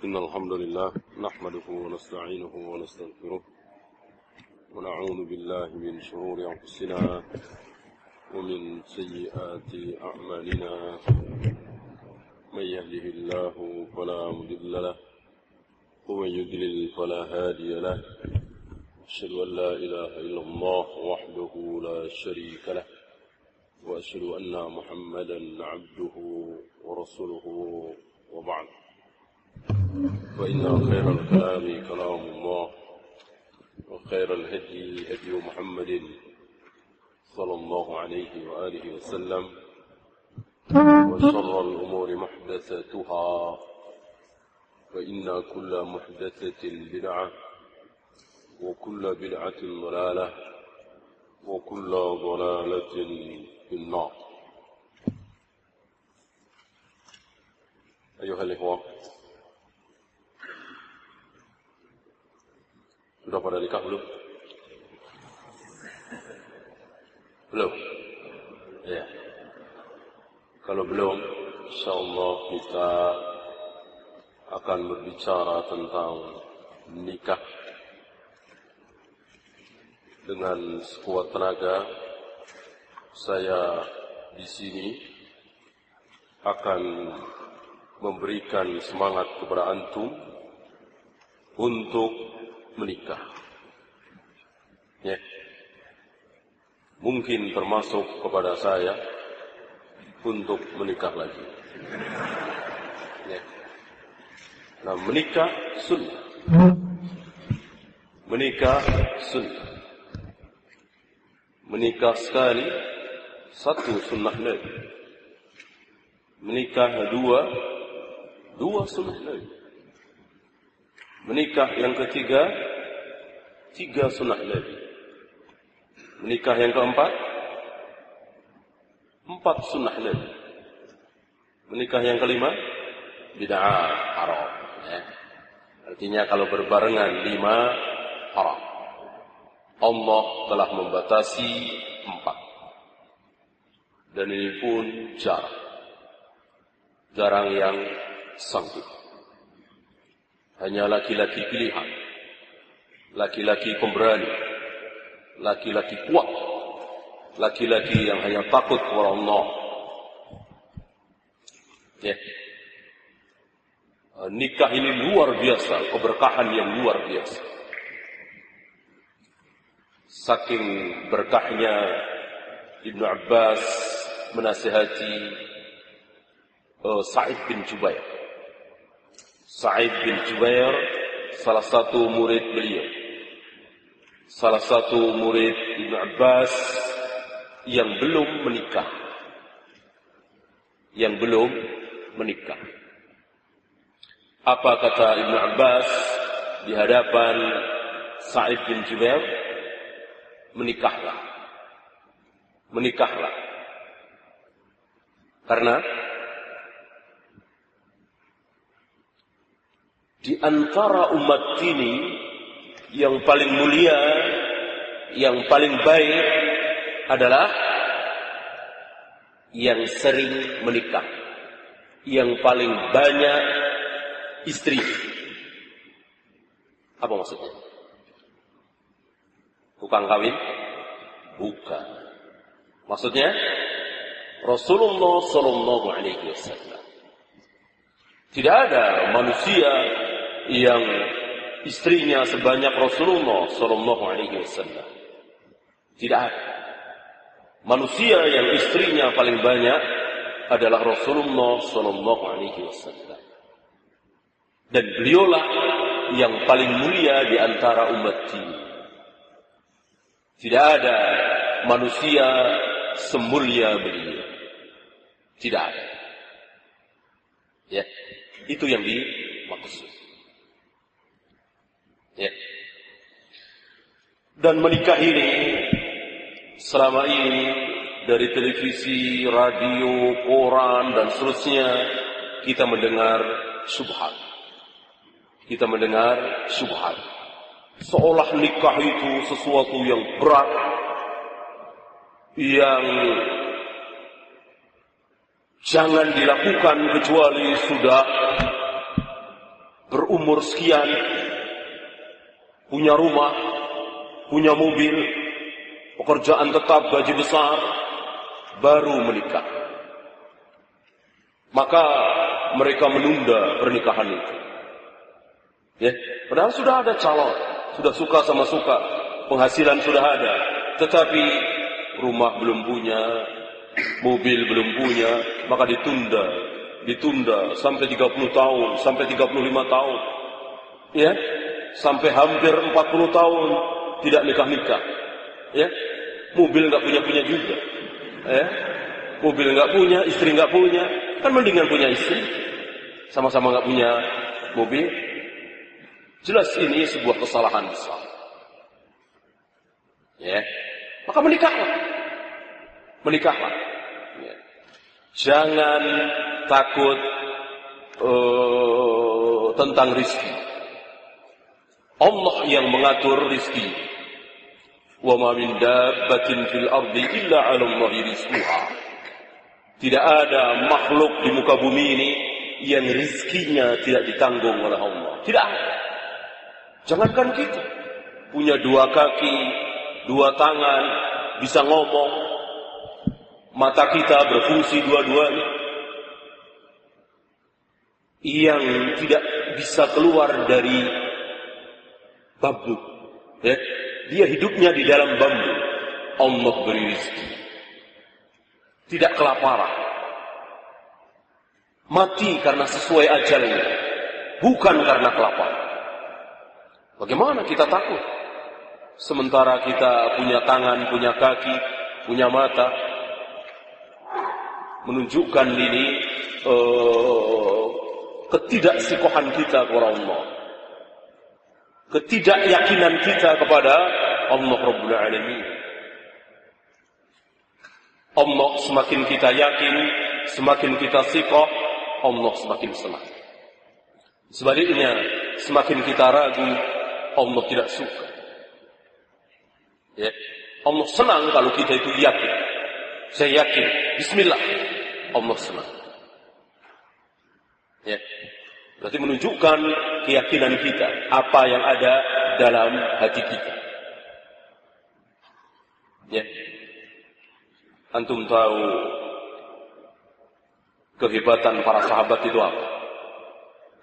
إن الحمد لله نحمده ونستعينه ونستغفره ونعوذ بالله من شرور أنفسنا ومن سيئات أعمالنا من يهده الله فلا مضل له ومن يضلل فلا هادي له أشهد أن لا إله إلا الله وحده لا شريك له وأشهد أن محمدا عبده ورسوله وبعد فإن خير الكلام كلام الله وخير الهدي هدي محمد صلى الله عليه وآله وسلم وشر الأمور محدثاتها فإن كل محدثة بدعة وكل بدعة ضلالة وكل ضلالة في النار. أيها الإخوة, sudah pada nikah belum? Belum? Ya. Kalau belum, insyaallah kita akan berbicara tentang nikah. Dengan sekuat tenaga, saya di sini akan memberikan semangat kepada antum untuk menikah. Ya. Mungkin termasuk kepada saya untuk menikah lagi. Ya. Nah, menikah sunnah. Menikah sunnah. Menikah sekali, satu sunnah Nabi. Menikah dua sunnah Nabi. Menikah yang ketiga, tiga sunnah Nabi. Menikah yang keempat, empat sunnah Nabi. Menikah yang kelima, bid'ah haram. Ya. Artinya kalau berbarengan 5 haram. Allah telah membatasi 4. Dan ini pun jarang. Jarang yang sanggup. Hanya laki-laki pilihan, laki-laki pemberani, laki-laki kuat, laki-laki yang hanya takut kepada Allah. Ya. Nikah ini luar biasa, keberkahan yang luar biasa. Saking berkahnya Ibnu Abbas menasihati Sa'id bin Jubair. Sa'id bin Jubair salah satu murid beliau, salah satu murid Ibnu Abbas yang belum menikah. Yang belum menikah. Apa kata Ibnu Abbas di hadapan Sa'id bin Jubair? Menikahlah. Menikahlah. Karena di antara umat ini yang paling mulia, yang paling baik adalah yang sering menikah, yang paling banyak istri. Apa maksudnya? Tukang kawin? Bukan. Maksudnya Rasulullah sallallahu alaihi wasallam. Tidak ada manusia yang istrinya sebanyak Rasulullah sallallahu alaihi wasallam. Tidak ada. Manusia yang istrinya paling banyak adalah Rasulullah sallallahu alaihi wasallam. Dan beliaulah yang paling mulia di antara umat ini. Tidak ada manusia semulia beliau. Tidak ada. Ya, itu yang dimaksud. Ya. Dan menikah ini selama ini dari televisi, radio, koran dan seterusnya kita mendengar syubhat. Kita mendengar syubhat. Seolah nikah itu sesuatu yang berat, yang jangan dilakukan kecuali sudah berumur sekian, punya rumah, punya mobil, pekerjaan tetap, gaji besar, baru menikah. Maka mereka menunda pernikahan itu. Ya, padahal sudah ada calon, sudah suka sama suka, penghasilan sudah ada, tetapi rumah belum punya, mobil belum punya, maka ditunda sampai 30 tahun, sampai 35 tahun. Ya, sampai hampir 40 tahun tidak nikah-nikah. Ya, mobil enggak punya juga. Ya, mobil enggak punya, istri enggak punya, kan mendingan punya istri, sama-sama enggak punya mobil. Jelas ini sebuah kesalahan besar. Ya, maka menikahlah. Ya. Jangan takut tentang rizki. Allah yang mengatur rizki. Wa ma min dabbatin fil ardi illa 'ala Allahi rizquha. Tidak ada makhluk di muka bumi ini yang rizkinya tidak ditanggung oleh Allah. Tidak ada. Jangankan kita punya 2 kaki, 2 tangan, bisa ngomong, mata kita berfungsi dua-duanya, yang tidak bisa keluar dari bambu. Ya, dia hidupnya di dalam bambu. Allah beri rezeki, tidak kelaparan, mati karena sesuai ajalnya, bukan karena kelaparan. Bagaimana kita takut? Sementara kita punya tangan, punya kaki, punya mata, menunjukkan ini ketidaksikohan kita kepada Allah, ketidakyakinan kita kepada Allah Rabbul Alamin. Allah semakin kita yakin, semakin kita sikoh, Allah semakin senang. Sebaliknya, semakin kita ragu, Allah tidak suka. Ya, Allah senang kalau kita itu yakin. Saya yakin, bismillah, Allah senang. Ya, berarti menunjukkan keyakinan kita, apa yang ada dalam hati kita. Ya, antum tahu kehebatan para sahabat itu apa?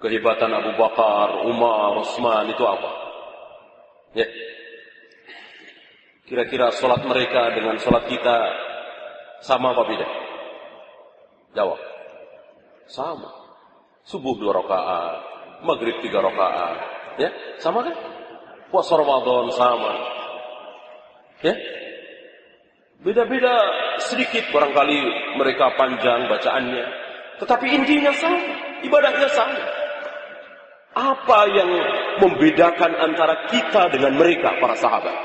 Kehebatan Abu Bakar, Umar, Utsman itu apa? Ya, kira-kira sholat mereka dengan sholat kita sama apa beda? Jawab. Sama. Subuh 2 rakaat, maghrib 3 rakaat. Ya, sama kan? Puasa Ramadan sama. Ya, beda-beda sedikit barangkali mereka panjang bacaannya, tetapi intinya sama, ibadahnya sama. Apa yang membedakan antara kita dengan mereka, para sahabat?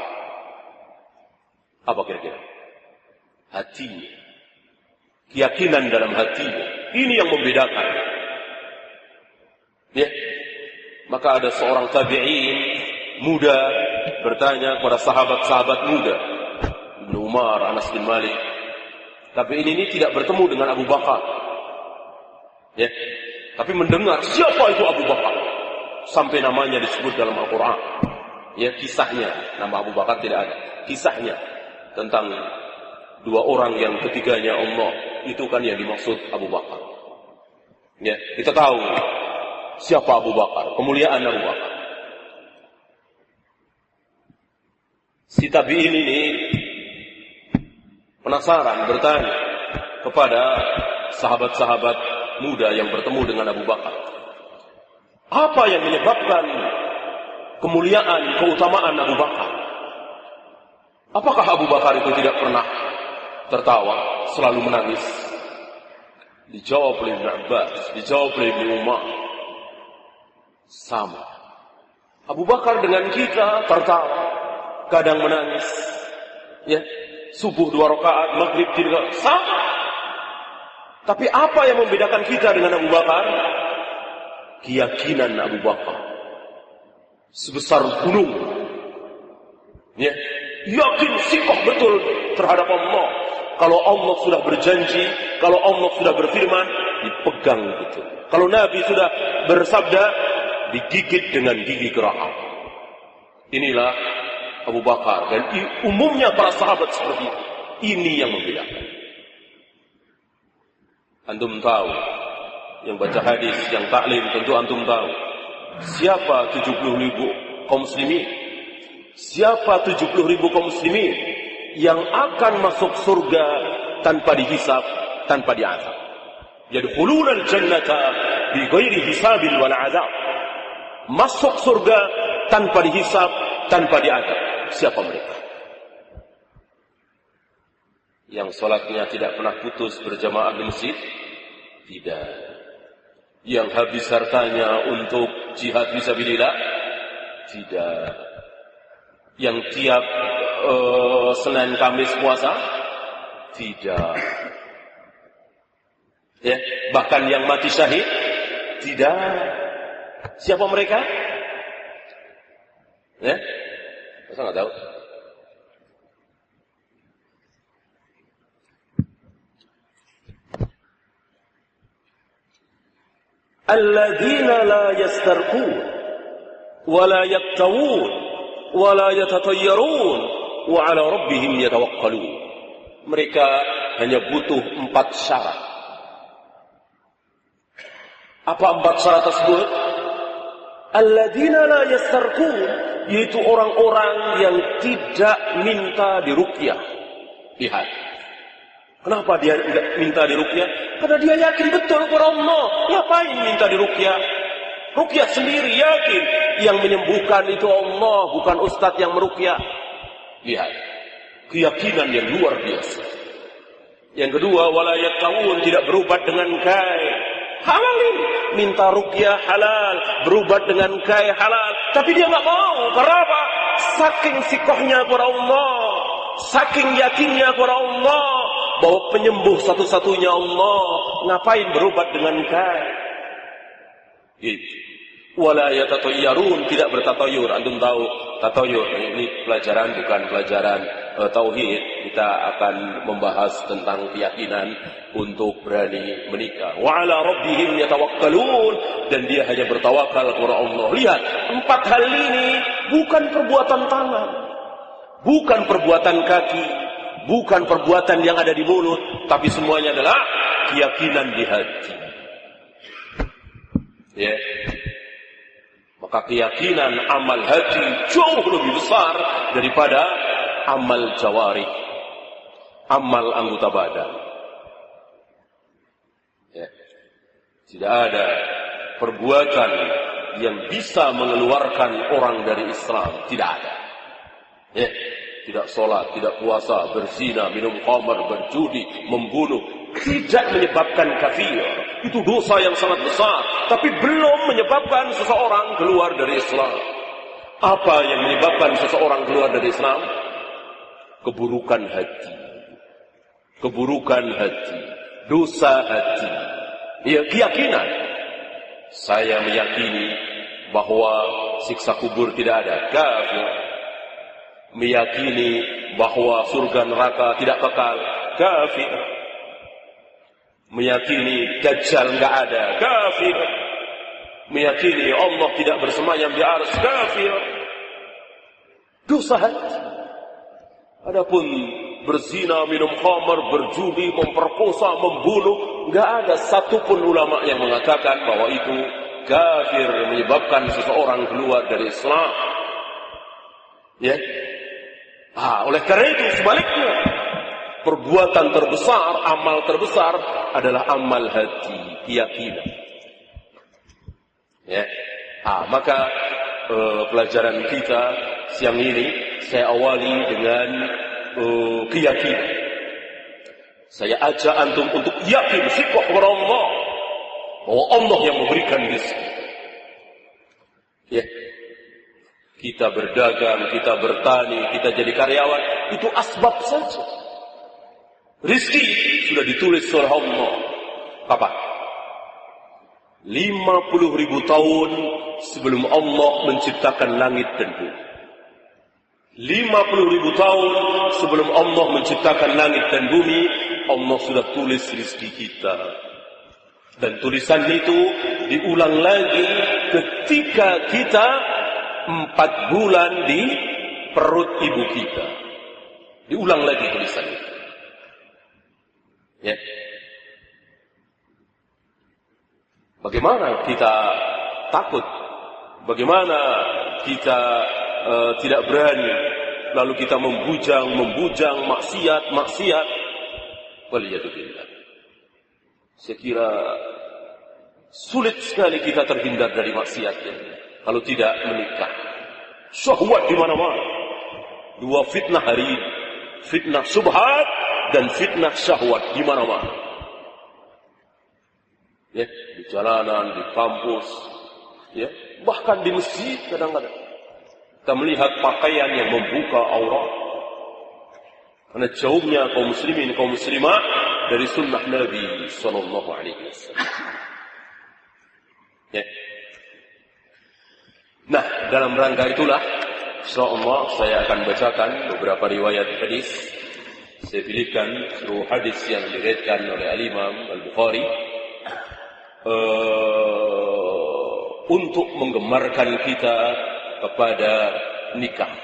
Apa kira-kira? Hatinya, keyakinan dalam hatinya. Ini yang membedakan. Ya, maka ada seorang tabi'in muda bertanya kepada sahabat-sahabat muda, Ibnu Umar, Anas bin Malik. Tabi'in ini tidak bertemu dengan Abu Bakar. Ya, tapi mendengar siapa itu Abu Bakar. Sampai namanya disebut dalam Al-Quran. Ya, kisahnya, nama Abu Bakar tidak ada. Kisahnya tentang 2 orang yang ketiganya Allah, itu kan yang dimaksud Abu Bakar. Ya, kita tahu siapa Abu Bakar, kemuliaan Abu Bakar. Si tabi'in ini penasaran, bertanya kepada sahabat-sahabat muda yang bertemu dengan Abu Bakar. Apa yang menyebabkan kemuliaan, keutamaan Abu Bakar? Apakah Abu Bakar itu tidak pernah tertawa, selalu menangis? Dijawab oleh Ibnu Abbas, dijawab oleh Ibnu Umar. Sama. Abu Bakar dengan kita tertawa, kadang menangis. Ya, subuh 2 rakaat, maghrib 3 rakaat, sama. Tapi apa yang membedakan kita dengan Abu Bakar? Keyakinan Abu Bakar sebesar gunung. Ya, yakin sikoh betul terhadap Allah. Kalau Allah sudah berjanji, kalau Allah sudah berfirman, dipegang betul. Kalau Nabi sudah bersabda, digigit dengan gigi geraham. Inilah Abu Bakar, dan umumnya para sahabat seperti itu. Ini yang membedakan. Antum tahu, yang baca hadis, yang taklim, tentu antum tahu. Siapa 70.000 kaum muslimin? Siapa 70.000 kaum muslimin yang akan masuk surga tanpa dihisab, tanpa diazab? Yadkhuluna al-jannata bighairi hisabin wala azab. Masuk surga tanpa dihisab, tanpa diazab. Siapa mereka? Yang salatnya tidak pernah putus berjamaah di masjid? Tidak. Yang habis hartanya untuk jihad fisabilillah? Tidak. Yang tiap Senin Kamis puasa? Tidak. Ya, bahkan yang mati syahid? Tidak. Siapa mereka? Ya? Masa nggak tahu? Alladzina la yastarqun wa la yaktawun wa la yatatayyarun wa ala rabbihim yatawakkalun. Mereka hanya butuh 4 syarat. Apa 4 syarat tersebut? Alladzina la yastarqun, yaitu orang-orang yang tidak minta diruqyah. Lihat. Kenapa dia tidak minta diruqyah? Karena dia yakin betul kepada Allah. Ngapain minta diruqyah? Ruqyah sendiri yakin yang menyembuhkan itu Allah, bukan ustadz yang meruqyah. Lihat. Keyakinan yang luar biasa. Yang kedua, wala yaktawun, tidak berobat dengan kain. Halal ini. Minta ruqyah halal, berobat dengan kain halal. Tapi dia nggak mau. Kenapa? Saking sikohnya kepada Allah, saking yakinnya kepada Allah, bahwa penyembuh satu-satunya Allah. Ngapain berobat dengan kain? Gitu. Wala yatatayyarun, tidak bertatayur. Antum tahu tatayur? Ini pelajaran, bukan pelajaran tauhid. Kita akan membahas tentang keyakinan untuk berani menikah. Wa ala rabbihim yatawakkalun, dan dia hanya bertawakal kepada Allah. Lihat, 4 hal ini bukan perbuatan tangan, bukan perbuatan kaki, bukan perbuatan yang ada di mulut, tapi semuanya adalah keyakinan di hati. Ya. Maka keyakinan amal hati jauh lebih besar daripada amal jawarih, amal anggota badan. Ya. Tidak ada perbuatan yang bisa mengeluarkan orang dari Islam. Tidak ada. Ya. Tidak sholat, tidak puasa, berzina, minum khamar, berjudi, membunuh, tidak menyebabkan kafir. Itu dosa yang sangat besar, tapi belum menyebabkan seseorang keluar dari Islam. Apa yang menyebabkan seseorang keluar dari Islam? Keburukan hati. Keburukan hati, dosa hati. Ya, keyakinan. Saya meyakini bahwa siksa kubur tidak ada, kafir. Meyakini bahwa surga neraka tidak kekal, kafir. Meyakini Dajjal enggak ada, kafir. Meyakini Allah tidak bersemayam di arsy, kafir. Dosa hati. Adapun berzina, minum khamar, berjudi, memperkosa, membunuh, enggak ada satupun ulama yang mengatakan bahwa itu kafir, menyebabkan seseorang keluar dari Islam. Ya. Oleh karena itu sebaliknya, perbuatan terbesar, amal terbesar adalah amal hati, keyakinan. Ya. Maka pelajaran kita siang ini saya awali dengan keyakinan. Saya ajak antum untuk yakin sikoh kepada Allah, bahwa Allah yang memberikan rezeki. Ya. Kita berdagang, kita bertani, kita jadi karyawan, itu asbab saja. Rizki sudah ditulis oleh Allah. Kapan? 50.000 tahun sebelum Allah menciptakan langit dan bumi. 50.000 tahun sebelum Allah menciptakan langit dan bumi, Allah sudah tulis rizki kita. Dan tulisan itu diulang lagi ketika kita 4 bulan di perut ibu kita. Diulang lagi tulisannya. Ya. Bagaimana kita takut? Bagaimana kita tidak berani? Lalu kita membujang maksiat. Waliyadzubillah. Saya kira sulit sekali kita terhindar dari maksiatnya kalau tidak menikah. Syahwat di mana-mana. 2 fitnah hari ini. Fitnah subhat dan fitnah syahwat di mana-mana. Ya, di jalanan, di kampus, ya, bahkan di masjid kadang-kadang. Kita melihat pakaian yang membuka aurat. Karena jauhnya kaum muslimin, kaum muslimah dari sunnah Nabi sallallahu alaihi wasallam. Ya. Nah, dalam rangka itulah insyaallah saya akan bacakan beberapa riwayat hadis. Saya pilihkan seluruh hadis yang diriwayatkan oleh Al-Imam Al-Bukhari untuk menggemarkan kita kepada nikah.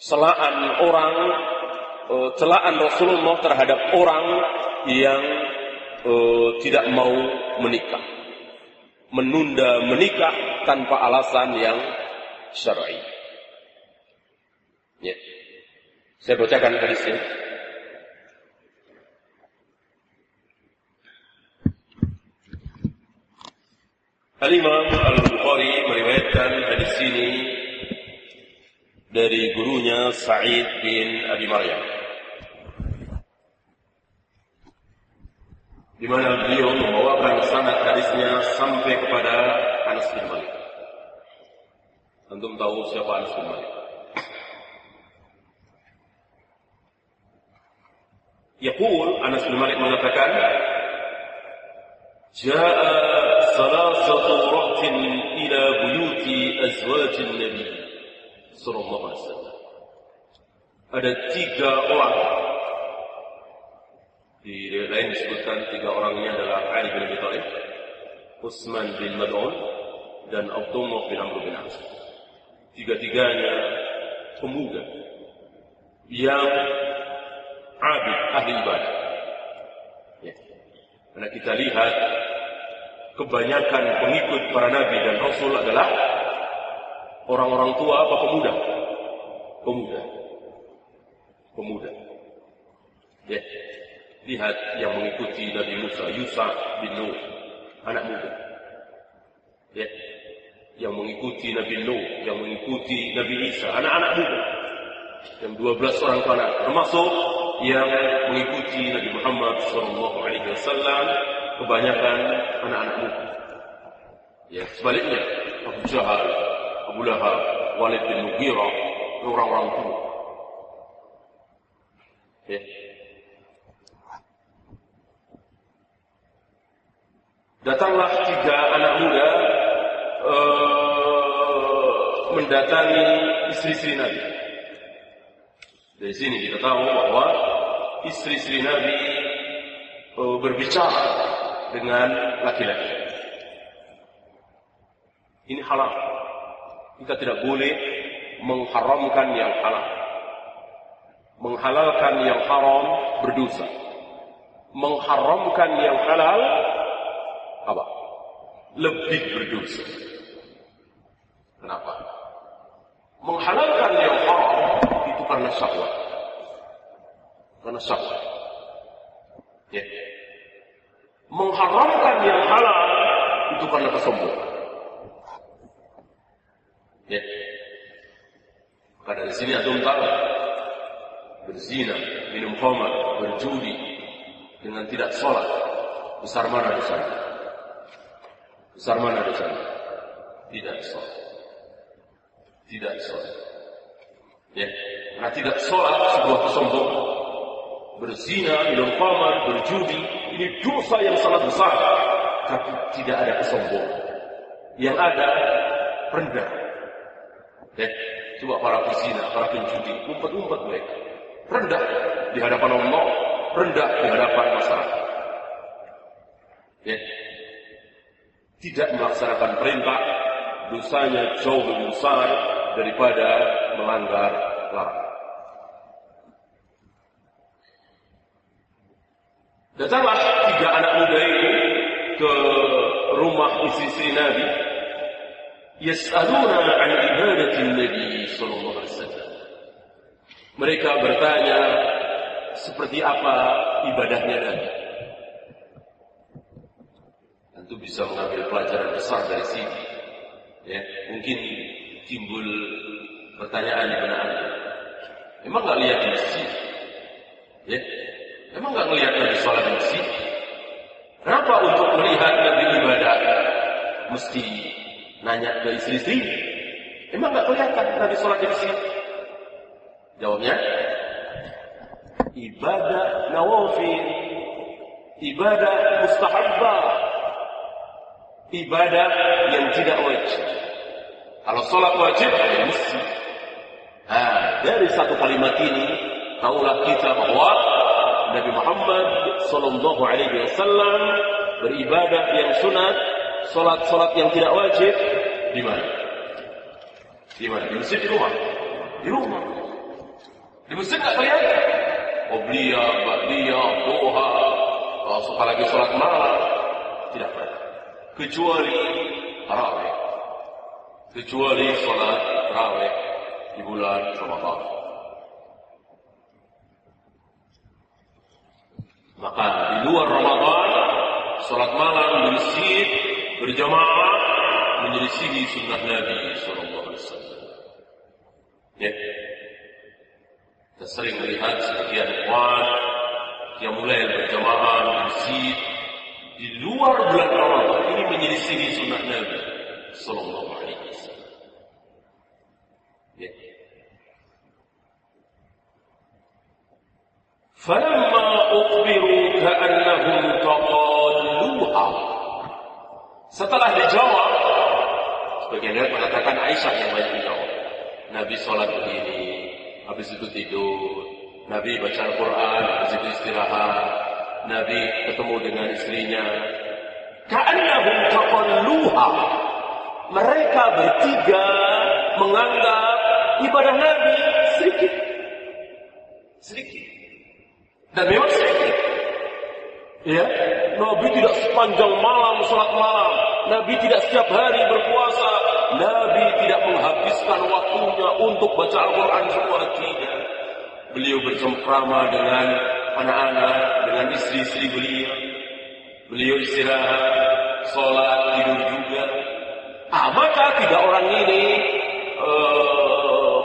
Celaan Rasulullah terhadap orang yang tidak mau menikah, menunda menikah tanpa alasan yang syar'i. Ya. Saya bacakan hadisnya. Al-Imam Al-Bukhari meriwayatkan hadis ini dari gurunya Sa'id bin Abi Maryam, di mana beliau membawakan sanad hadisnya sampai kepada Anas bin Malik. Antum tahu siapa Anas bin Malik? Yaqul, Anas bin Malik mengatakan, Ja'a salasatu rahtin ila buyuti azwajin Nabi sallallahu alaihi wasallam. Ada 3 orang. Di riwayat lain disebutkan 3 orang ini adalah Ali bin Abi Thalib, Utsman bin Mad'un, dan Abdullah bin Amr bin As. 3-tiganya pemuda yang abid, ahli ibadah. Ya. Karena kita lihat kebanyakan pengikut para nabi dan rasul adalah orang-orang tua apa pemuda? Pemuda. Ya. Lihat yang mengikuti Nabi Musa, Yusuf bin Nuh, anak muda. Ya. Yang mengikuti Nabi Nuh, yang mengikuti Nabi Isa, anak-anak muda. Yang 12 orang anak, termasuk yang mengikuti Nabi Muhammad SAW, kebanyakan anak-anak muda. Ya, sebaliknya Abu Jahal, Abu Lahab, Walid bin Mughirah, orang-orang tua. Ya. Datanglah 3 anak muda mendatangi istri-istri Nabi. Dari sini kita tahu bahwa istri-istri Nabi berbicara dengan laki-laki. Ini halal. Kita tidak boleh mengharamkan yang halal. Menghalalkan yang haram berdosa. Mengharamkan yang halal apa? Lebih berdosa. Kenapa? Menghalalkan yang haram itu karena syahwat. Karena syahwat. Ya. Mengharamkan yang halal itu karena kesombongan. Ya. Maka dari sini antum tahu, berzina, minum khamar, berjudi dengan tidak sholat, besar mana dosanya? Besar mana dosanya? Tidak sholat. Tidak sholat. Ya. Karena tidak sholat sebuah kesombongan. Berzina, minum khamar, berjudi, ini dosa yang sangat besar. Tapi tidak ada kesombongan. Yang ada rendah. Ya. Coba para pezina, para penjudi, umpet-umpet mereka. Rendah di hadapan Allah, rendah di hadapan masyarakat. Ya. Tidak melaksanakan perintah, dosanya jauh lebih besar daripada melanggar larangan. Datanglah 3 anak muda ini ke rumah istri Nabi. Yas'aluna an ibadatin Nabi sallallahu alaihi wasallam. Mereka bertanya seperti apa ibadahnya Nabi. Tentu bisa mengambil pelajaran besar dari sini. Ya, mungkin timbul pertanyaan di benak Anda. Emang nggak lihat di masjid? Ya, emang nggak melihat Nabi sholat di masjid? Kenapa untuk melihat Nabi ibadah mesti nanya ke istri-istri? Emang nggak kelihatan Nabi sholat di masjid? Jawabnya, ibadah nawafil, ibadah mustahabbah, ibadah yang tidak wajib. Kalau sholat wajib, ya mesti. Dari satu kalimat ini, tahulah kita bahwa Nabi Muhammad sallallahu alaihi wasallam beribadah yang sunat, sholat yang tidak wajib di mana? Di mana? Di masjid, di rumah. Di rumah. Di masjid nggak kelihatan. Obliyah, ba'diyah, duha, apalagi sholat malam tidak pernah. Kecuali tarawih. Kecuali sholat tarawih di bulan Ramadan. Maka di luar Ramadan, sholat malam di masjid berjamaah menyelisihi sunnah Nabi sallallahu alaihi wasallam. Ya. Kita sering melihat sebagian ikhwan yang mulai berjamaah di masjid di luar bulan Ramadan ini menyelisihi sunnah Nabi sallallahu alaihi wasallam. Ya. Falamma ukhbiru ka'annahum taqalluha. Setelah dijawab, sebagian dari mengatakan Aisyah yang banyak menjawab. Nabi sholat begini, habis itu tidur. Nabi baca Al-Quran, habis itu istirahat. Nabi ketemu dengan istrinya. Ka'annahum taqalluha. Mereka bertiga menganggap ibadah Nabi sedikit. Sedikit. Dan memang sedikit. Ya, Nabi tidak sepanjang malam sholat malam. Nabi tidak setiap hari berpuasa. Nabi tidak menghabiskan waktunya untuk baca Al-Quran semua, tidak. Beliau bercengkrama dengan anak-anak, dengan istri-istri beliau. Beliau istirahat, sholat, tidur juga. Maka 3 orang ini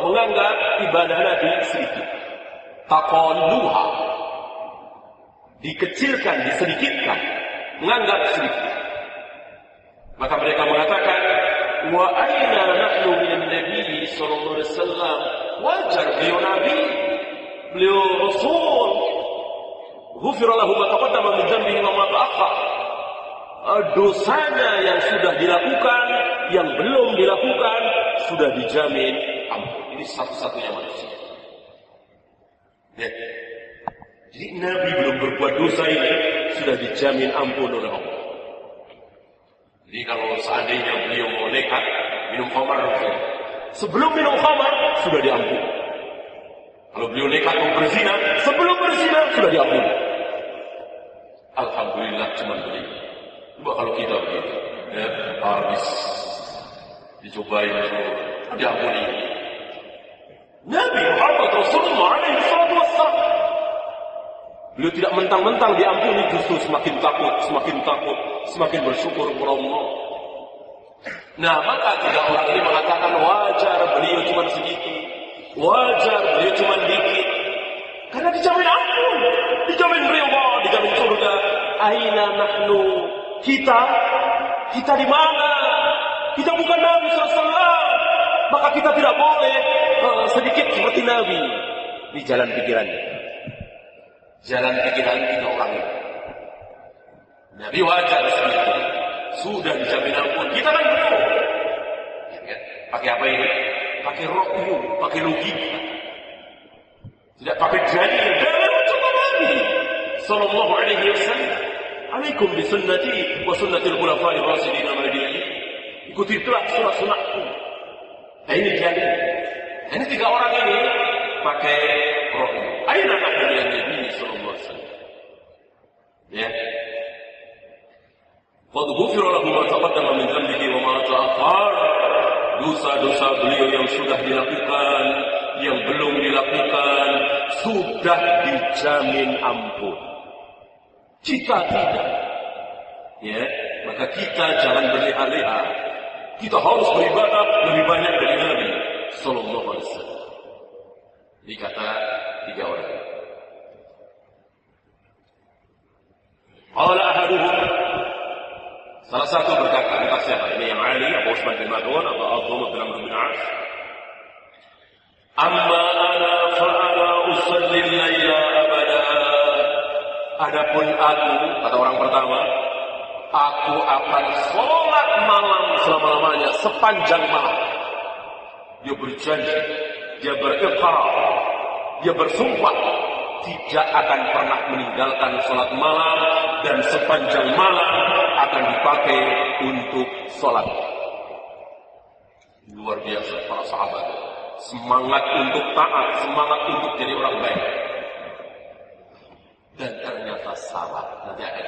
menganggap ibadah Nabi sedikit. Taqalluha. Dikecilkan, disedikitkan, menganggap sedikit. Maka mereka mengatakan, wa aina nahnu minan nabi sallallahu alaihi wasallam. Wajar beliau nabi, beliau rasul. Ghufira lahu ma taqaddama min dhanbihi wa ma ta'akhkhar. Dosanya yang sudah dilakukan, yang belum dilakukan sudah dijamin ampun. Ini satu-satunya manusia. Ya. Jadi Nabi belum berbuat dosa ini sudah dijamin ampun oleh Allah. Jadi kalau seandainya beliau mau nekat minum khamar, sebelum minum khamar sudah diampuni. Kalau beliau nekat mau berzina, sebelum berzina sudah diampuni. Alhamdulillah cuma beliau. Coba kalau kita begitu, ya, habis dicobain diampuni. Nabi Muhammad Rasulullah alaihi wasallam beliau tidak mentang-mentang diampuni, justru semakin takut, semakin bersyukur kepada Allah. Nah, maka 3 orang ini mengatakan wajar beliau cuma segitu, wajar beliau cuma dikit, karena dijamin ampun, dijamin ridha, dijamin surga. Aina nahnu, kita di mana? Kita bukan Nabi SAW, maka kita tidak boleh sedikit seperti Nabi. Ini jalan pikirannya. Jalan pikiran 3 orang ini. Nabi wajar segitu, sudah dijamin ampun. Kita kan belum. Ya, pakai apa ini? Pakai rokyu, pakai logika. Tidak pakai dalil. Jangan mencoba Nabi sallallahu alaihi wasallam. Alaikum bi sunnati wa sunnatil khulafa'ir rasyidin al-mahdiyyin. Ikutilah sunat-sunatku. Nah ini jadi. Ini 3 orang ini pakai roh. Aina nahnu ya Nabi sallallahu alaihi wasallam. Ya. Qad ghufira lahu ma taqaddama min dhanbihi wa ma ta'akhkhar. Dosa-dosa beliau yang sudah dilakukan, yang belum dilakukan, sudah dijamin ampun. Kita tidak. Ya, maka kita jangan berleha-leha. Kita harus beribadah lebih banyak dari Nabi sallallahu alaihi wasallam. Dikata 3 orang. Qala ahaduhum, salah satu berkata, entah siapa ini, yang Ali, Abu Usman bin Mad'un atau Abdullah bin Amr bin As. Amma ana fa ana usalli al-laila abada. Adapun aku, kata orang pertama, aku akan sholat malam selama-lamanya, sepanjang malam. Dia berjanji, dia berikrar, dia bersumpah tidak akan pernah meninggalkan sholat malam, dan sepanjang malam akan dipakai untuk sholat. Luar biasa para sahabat, semangat untuk taat, semangat untuk jadi orang baik. Dan ternyata salah. Nanti akan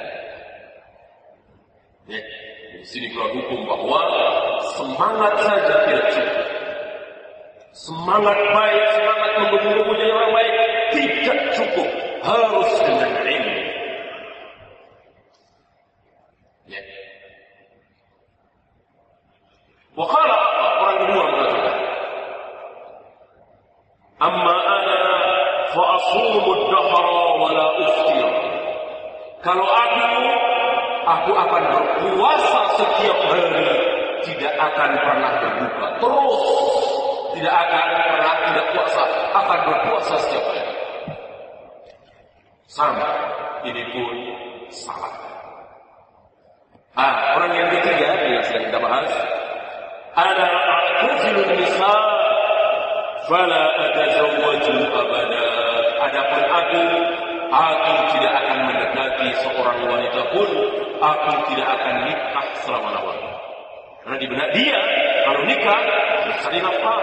ya, di sini keluar hukum bahwa semangat saja tidak cukup. Semangat baik, semangat membangun jadi orang baik tidak cukup, harus dengan ilmu. Ya. Wakala orang kedua mengatakan, amma ana fa asumu ad-dahra wa la uftir. Kalau aku akan berpuasa setiap hari, tidak akan pernah berbuka. Terus tidak akan pernah tidak puasa, akan berpuasa setiap hari. Sama, ini pun salah. Orang yang ketiga yang sedang kita bahas, ana a'tazilun nisa fala atazawwaju abada. Adapun aku tidak akan mendekati seorang wanita pun, aku tidak akan nikah selama-lamanya. Karena di benak dia, kalau nikah harus cari nafkah,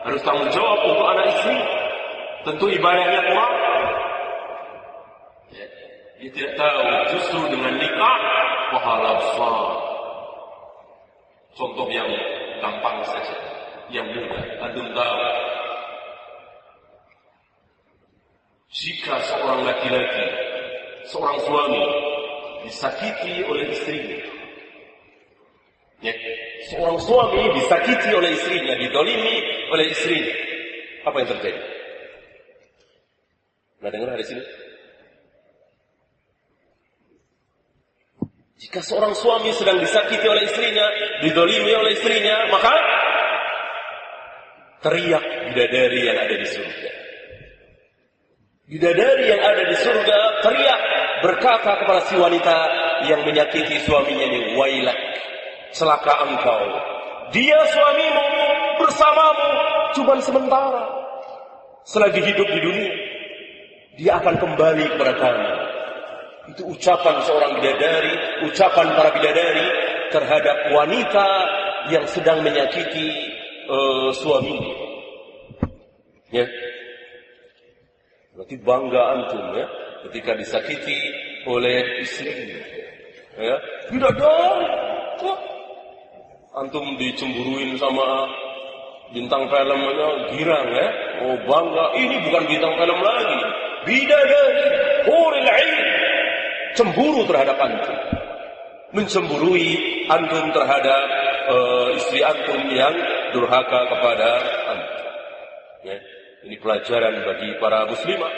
harus tanggung jawab untuk anak istri, tentu ibadahnya kurang. Ya, dia tidak tahu justru dengan nikah pahala besar. Contoh yang gampang saja, yang mudah, antum tahu. Jika seorang laki-laki, seorang suami disakiti oleh istrinya, ya, seorang suami disakiti oleh istrinya, didolimi oleh istrinya, apa yang terjadi? Nah, dengar dari sini. Jika seorang suami sedang disakiti oleh istrinya, didolimi oleh istrinya, maka teriak bidadari yang ada di surga. Bidadari yang ada di surga teriak berkata kepada si wanita yang menyakiti suaminya ini, wailak, celaka engkau. Dia suamimu bersamamu cuma sementara. Selagi hidup di dunia, dia akan kembali kepada kamu. Itu ucapan seorang bidadari, ucapan para bidadari terhadap wanita yang sedang menyakiti suaminya. Ya. Berarti bangga antum ya, ketika disakiti oleh istrinya. Ya, bidadari. Antum dicemburuin sama bintang filmnya, girang ya. Oh bangga, ini bukan bintang film lagi, bidadari, hurul 'ain, cemburu terhadap antum, mencemburui antum terhadap istri antum yang durhaka kepada antum. Ya, ini pelajaran bagi para muslimah,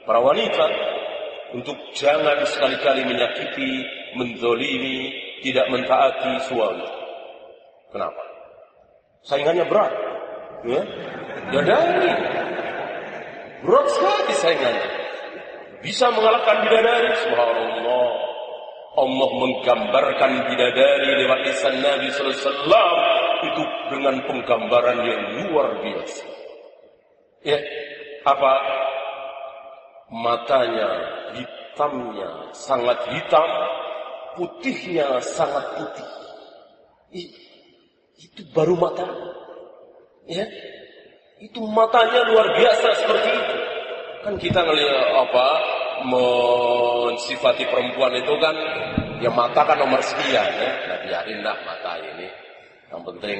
para wanita, untuk jangan sekali-kali menyakiti, menzalimi, tidak mentaati suami. Kenapa? Saingannya berat. Ya, bidadari. Berat sekali saingannya. Bisa mengalahkan bidadari. Subhanallah. Allah menggambarkan bidadari lewat lisan Nabi sallallahu alaihi wasallam itu dengan penggambaran yang luar biasa. Ya, apa? Matanya, hitamnya sangat hitam, putihnya sangat putih. Itu baru mata. Ya. Itu matanya luar biasa seperti itu. Kan kita ngelihat mensifati perempuan itu kan, ya mata kan nomor sekian ya. Nah biarinlah mata ini. Yang penting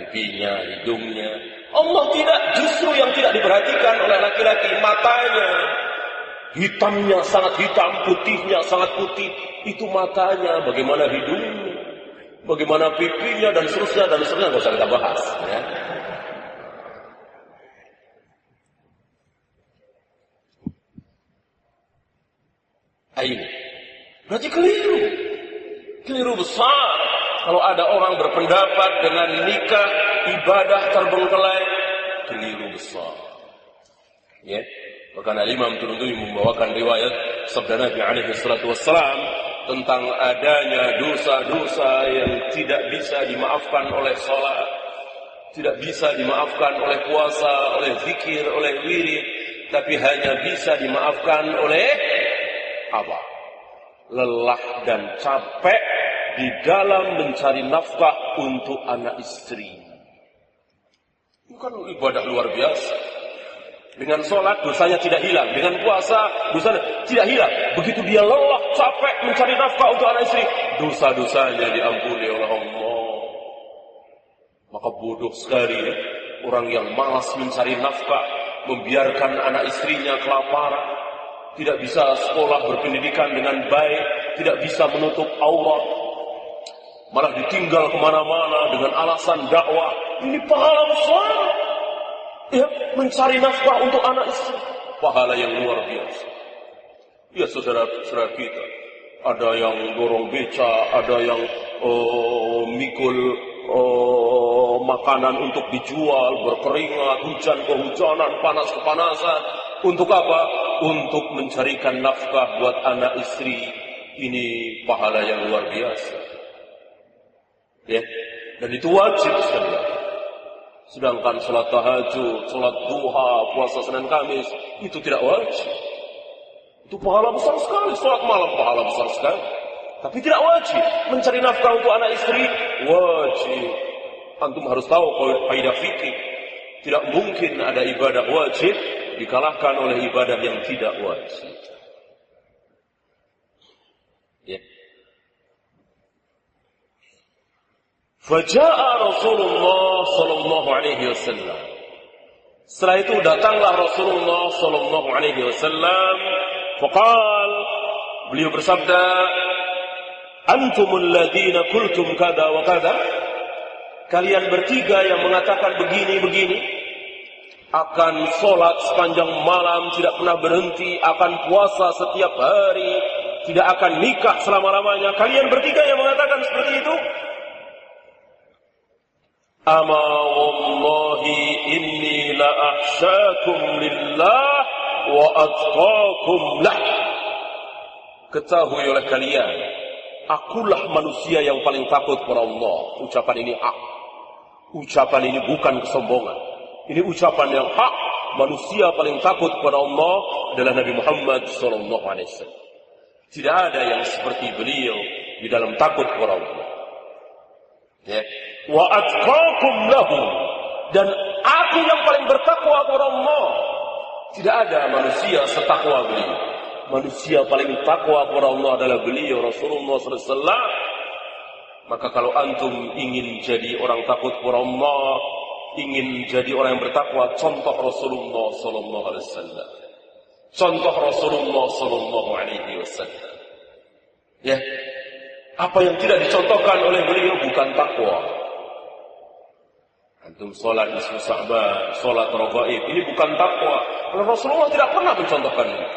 pipinya, hidungnya. Allah tidak, justru yang tidak diperhatikan oleh laki-laki matanya. Hitamnya sangat hitam, putihnya sangat putih. Itu matanya, bagaimana hidungnya, bagaimana pipinya dan seterusnya nggak usah kita bahas. Ya. Ini berarti keliru besar. Kalau ada orang berpendapat dengan nikah ibadah terbengkelai, keliru besar. Ya. Bahkan Imam Tirmidzi membawakan riwayat sabda Nabi alaihi salatu wassalam tentang adanya dosa-dosa yang tidak bisa dimaafkan oleh salat, tidak bisa dimaafkan oleh puasa, oleh zikir, oleh wirid, tapi hanya bisa dimaafkan oleh apa? Lelah dan capek di dalam mencari nafkah untuk anak istri. Itu kan ibadah luar biasa. Dengan sholat dosanya tidak hilang, dengan puasa dosanya tidak hilang. Begitu dia lelah, capek mencari nafkah untuk anak istri, dosa-dosanya diampuni oleh Allah. Maka bodoh sekali ya, orang yang malas mencari nafkah, membiarkan anak istrinya kelaparan, tidak bisa sekolah berpendidikan dengan baik, tidak bisa menutup aurat, malah ditinggal kemana-mana dengan alasan dakwah. Ini pahala besar. Ya, mencari nafkah untuk anak istri, pahala yang luar biasa. Ya saudara-saudara kita, ada yang dorong beca, ada yang mikul makanan untuk dijual, berkeringat, hujan kehujanan, panas kepanasan. Untuk apa? Untuk mencarikan nafkah buat anak istri. Ini pahala yang luar biasa. Ya, dan itu wajib sekali. Sedangkan sholat tahajud, sholat duha, puasa Senin Kamis, itu tidak wajib. Itu pahala besar sekali, sholat malam pahala besar sekali. Tapi tidak wajib. Mencari nafkah untuk anak istri, wajib. Antum harus tahu kaidah fikih. Tidak mungkin ada ibadah wajib dikalahkan oleh ibadah yang tidak wajib. Ya. Faja'a Rasulullah sallallahu alaihi wasallam. Setelah itu datanglah Rasulullah sallallahu alaihi wasallam. Faqal, beliau bersabda, antumul ladina qultum kada wa kada. Kalian bertiga yang mengatakan begini-begini, akan sholat sepanjang malam tidak pernah berhenti, akan puasa setiap hari, tidak akan nikah selama-lamanya. Kalian bertiga yang mengatakan seperti itu. Ama wallahi inni la akhsyakum lillah wa atqakum lah. Ketahui oleh kalian, akulah manusia yang paling takut kepada Allah. Ucapan ini hak. Ucapan ini bukan kesombongan. Ini ucapan yang hak. Manusia paling takut kepada Allah adalah Nabi Muhammad SAW. Tidak ada yang seperti beliau di dalam takut kepada Allah. Ya. Wa atqakum lahu, dan aku yang paling bertakwa kepada Allah. Tidak ada manusia setakwa beliau. Manusia paling takwa kepada Allah adalah beliau Rasulullah SAW. Maka kalau antum ingin jadi orang takut kepada Allah, ingin jadi orang yang bertakwa, contoh Rasulullah SAW. Contoh Rasulullah SAW. Ya, apa yang tidak dicontohkan oleh beliau bukan takwa. Antum sholat nisfu Sya'ban, sholat raghaib, ini bukan takwa. Karena Rasulullah tidak pernah mencontohkan ini.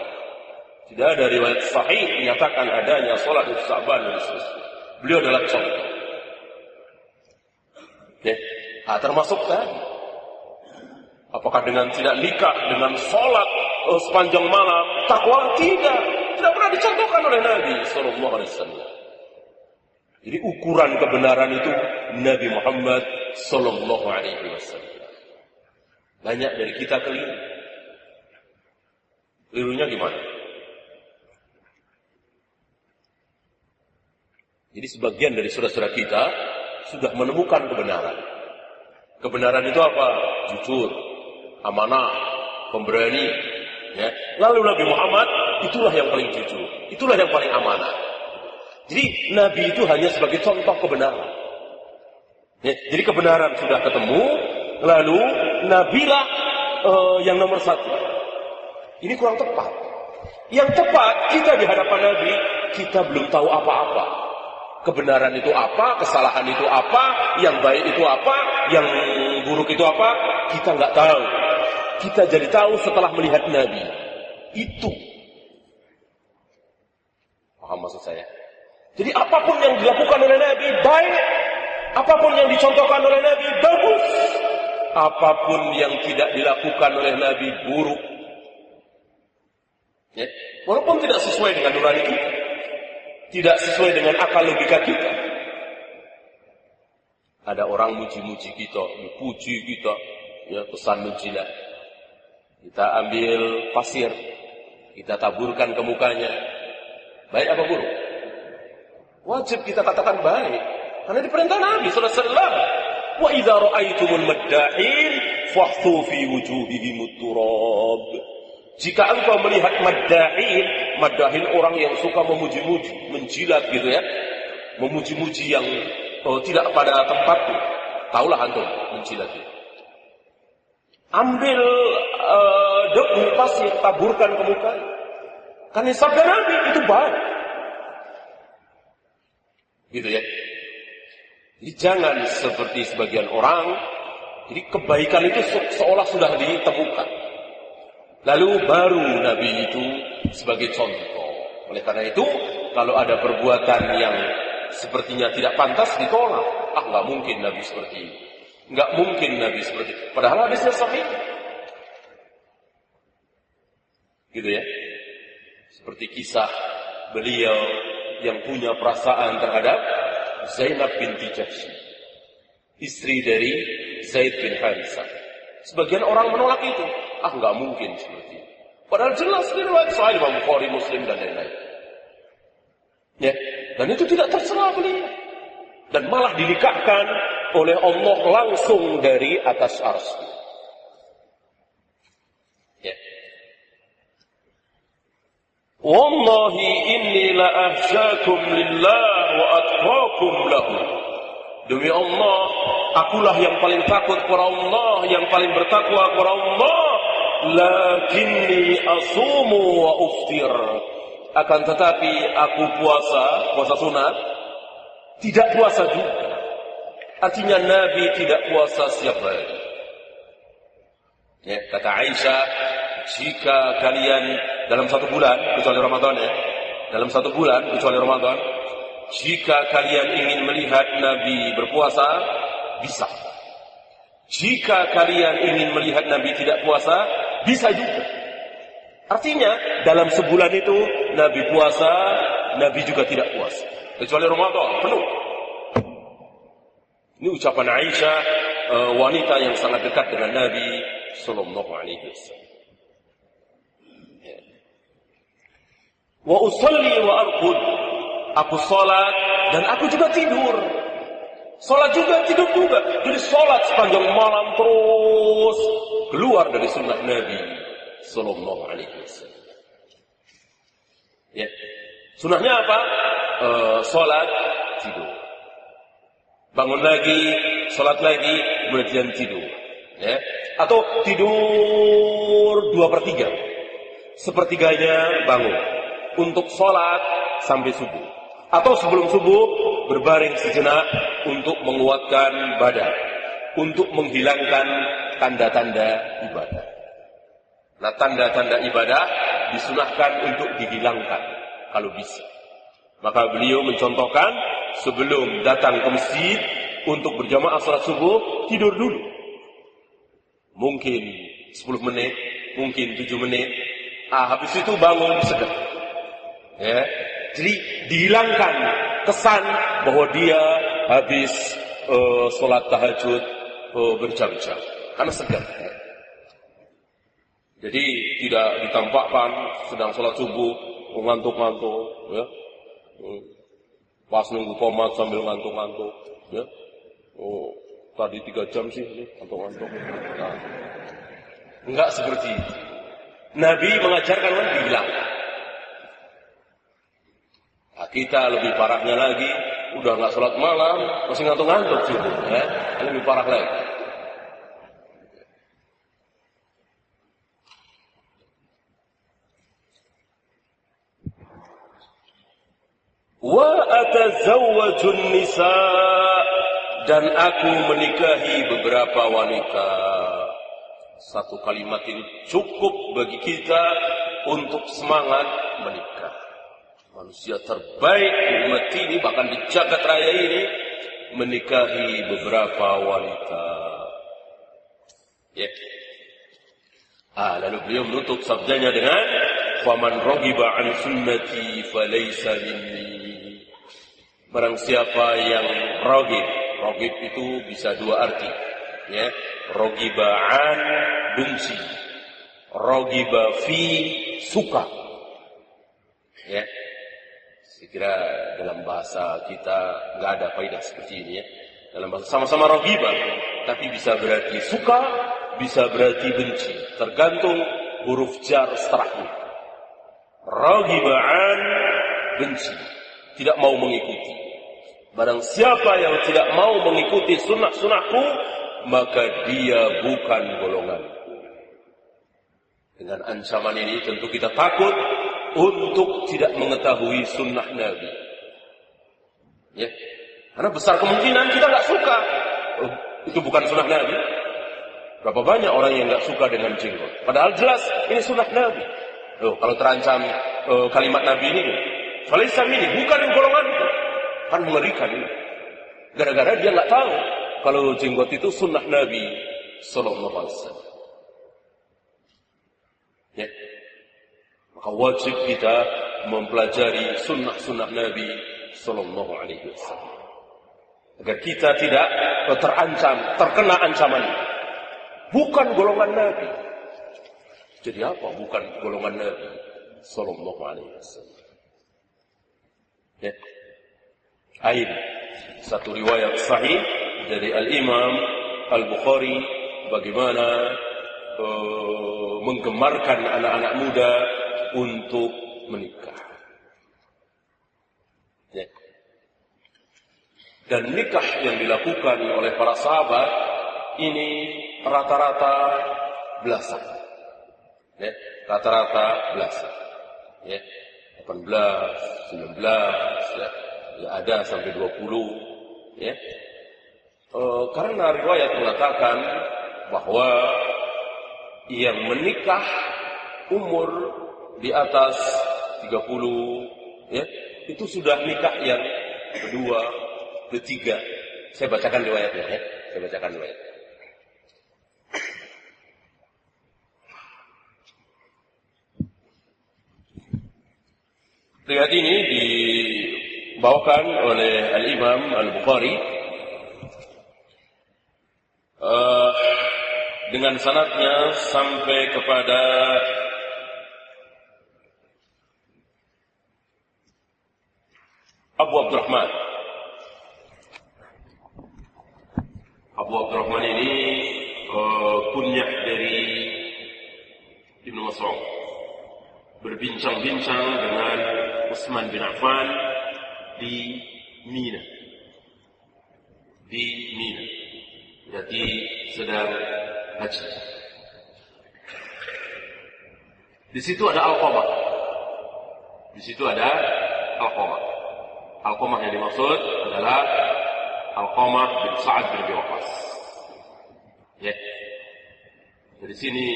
Tidak ada riwayat sahih menyatakan adanya sholat nisfu Sya'ban dan seterusnya. Beliau adalah contoh. Ya, termasuk tadi. Apakah dengan tidak nikah, dengan sholat sepanjang malam, takwa? Tidak pernah dicontohkan oleh Nabi Sallallahu Alaihi Wasallam. Jadi ukuran kebenaran itu Nabi Muhammad Sallallahu Alaihi Wasallam. Banyak dari kita keliru. Kelirunya gimana? Jadi sebagian dari saudara-saudara kita sudah menemukan kebenaran. Kebenaran itu apa? Jujur, amanah, pemberani. Ya. Lalu Nabi Muhammad itulah yang paling jujur, itulah yang paling amanah. Jadi Nabi itu hanya sebagai contoh kebenaran. Ya. Jadi kebenaran sudah ketemu, lalu Nabilah yang nomor satu. Ini kurang tepat. Yang tepat, kita di hadapan Nabi, kita belum tahu apa-apa. Kebenaran itu apa, kesalahan itu apa, yang baik itu apa, yang buruk itu apa, kita nggak tahu. Kita jadi tahu setelah melihat Nabi. Itu. Paham maksud saya? Jadi apapun yang dilakukan oleh Nabi, baik. Apapun yang dicontohkan oleh Nabi, bagus. Apapun yang tidak dilakukan oleh Nabi, buruk. Ya. Walaupun tidak sesuai dengan nurani kita, tidak sesuai dengan akal logika kita. Ada orang muji-muji kita, dipuji kita, ya, pesan menjilat. Kita ambil pasir, kita taburkan ke mukanya. Baik apa buruk? Wajib kita katakan baik, karena diperintah Nabi sallallahu alaihi wasallam. Wa idza ra'aitumul maddahin fahthu fi wujuhihimut turab. Jika engkau melihat maddahin orang yang suka memuji-muji, menjilat gitu ya, memuji-muji yang tidak pada tempatnya, taulah antum menjilat itu. Ambil debu pasir, taburkan ke muka. Karena sabda Nabi itu baik. Gitu ya. Jadi jangan seperti sebagian orang, jadi kebaikan itu seolah sudah ditemukan. Lalu baru Nabi itu sebagai contoh. Oleh karena itu, kalau ada perbuatan yang sepertinya tidak pantas, ditolak. Nggak mungkin Nabi seperti ini. Nggak mungkin Nabi seperti itu. Padahal hadisnya sahih. Gitu ya. Seperti kisah beliau yang punya perasaan terhadap Zainab binti Jahsy, istri dari Zaid bin Harithah. Sebagian orang menolak itu. Nggak mungkin seperti itu. Padahal jelas di riwayat Sahih Imam Bukhari, Muslim dan lain-lain. Ya, dan itu tidak tercela beliau. Dan malah dinikahkan oleh Allah langsung dari atas arsy. Ya. Wallahi inni la ahsyakum lillah wa atqakum lahu. Demi Allah, akulah yang paling takut kepada Allah, yang paling bertakwa kepada Allah. Lakinni asumu wa uftir. Akan tetapi aku puasa sunat, tidak puasa juga. Artinya Nabi tidak puasa setiap hari. Ya, kata Aisyah, jika kalian dalam satu bulan, kecuali Ramadan ya, dalam satu bulan kecuali Ramadan, jika kalian ingin melihat Nabi berpuasa, bisa. Jika kalian ingin melihat Nabi tidak puasa, bisa juga. Artinya, dalam sebulan itu, Nabi puasa, Nabi juga tidak puasa. Kecuali Ramadan, penuh. Ini ucapan Aisyah, wanita yang sangat dekat dengan Nabi Sallallahu Alaihi Wasallam. Wa usalli wa arqud. Aku salat dan aku juga tidur. Salat juga, tidur juga. Jadi salat sepanjang malam terus keluar dari sunnah Nabi Sallallahu Alaihi Wasallam. Ya, sunnahnya apa? Salat, tidur. Bangun lagi, salat lagi, kemudian tidur. Ya, atau tidur 2/3. Sepertiganya bangun untuk salat sampai subuh. Atau sebelum subuh berbaring sejenak untuk menguatkan badan, untuk menghilangkan tanda-tanda ibadah. Nah, tanda-tanda ibadah disunahkan untuk dihilangkan kalau bisa. Maka beliau mencontohkan sebelum datang ke masjid untuk berjamaah salat subuh, tidur dulu. Mungkin 10 menit, mungkin 7 menit. Habis itu bangun segera. Ya. Jadi dihilangkan kesan bahwa dia habis sholat tahajud berjam-jam. Karena segar. Jadi tidak ditampakkan sedang sholat subuh ngantuk-ngantuk. Ya. Pas nunggu qomat sambil ngantuk-ngantuk. Ya. Oh, tadi 3 jam sih, ngantuk-ngantuk. Nah, enggak seperti itu. Nabi mengajarkan kan bilang. Nah, kita lebih parahnya lagi, udah nggak sholat malam, masih ngantuk-ngantuk subuh, ya, lebih parah lagi. Wa atazawwajun nisa, dan aku menikahi beberapa wanita. Satu kalimat ini cukup bagi kita untuk semangat menikah. Manusia terbaik di umat ini, bahkan di jagat raya ini, menikahi beberapa wanita. Ya. Lalu beliau menutup sabdanya dengan faman raghiba an sunnati falaysa minni. Barang siapa yang raghib itu bisa 2 arti. Ya, raghiba an, benci. Raghiba fi, suka. Ya. Saya kira dalam bahasa kita nggak ada faedah seperti ini, ya. Dalam bahasa sama-sama raghiba, tapi bisa berarti suka, bisa berarti benci, tergantung huruf jar setelahnya. Raghiba an, benci, tidak mau mengikuti. Barang siapa yang tidak mau mengikuti sunnah-sunnahku, maka dia bukan golonganku. Dengan ancaman ini tentu kita takut untuk tidak mengetahui sunnah Nabi. Ya, karena besar kemungkinan kita nggak suka. Oh, itu bukan sunnah Nabi. Berapa banyak orang yang nggak suka dengan jenggot? Padahal jelas ini sunnah Nabi. Oh, kalau terancam kalimat Nabi ini, falaysa minni, bukan golonganku. Kan mengerikan ini. Gara-gara dia nggak tahu kalau jenggot itu sunnah Nabi sallallahu alaihi wasallam. Ya. Maka wajib kita mempelajari sunnah-sunnah Nabi sallallahu alaihi wasallam. Agar kita tidak terancam, terkena ancaman. Bukan golongan Nabi. Jadi apa? Bukan golongan Nabi sallallahu alaihi wasallam. Ya. Ini satu riwayat sahih dari Al-Imam Al-Bukhari bagaimana menggemarkan anak-anak muda untuk menikah. Ya. Dan nikah yang dilakukan oleh para sahabat ini rata-rata belasan. Ya, rata-rata belasan. Ya, 18, 19, ya ada sampai 20. Ya. Karena riwayat mengatakan bahwa yang menikah umur di atas 30, ya, itu sudah nikah yang kedua, ketiga. Saya bacakan riwayatnya, ya. Saya bacakan riwayatnya. Riwayat ini dibawakan oleh Al-Imam Al-Bukhari dengan sanadnya sampai kepada Abu Abdurrahman. Abu Abdurrahman ini kunyah dari Ibnu Mas'ud. Berbincang-bincang dengan Utsman bin Affan di Mina. Di Mina. Berarti sedang haji. Di situ ada Alqamah. Di situ ada Alqamah. Alqamah yang dimaksud adalah Alqamah bin Sa'ad bin Abi Waqqas. Ya. Dari sini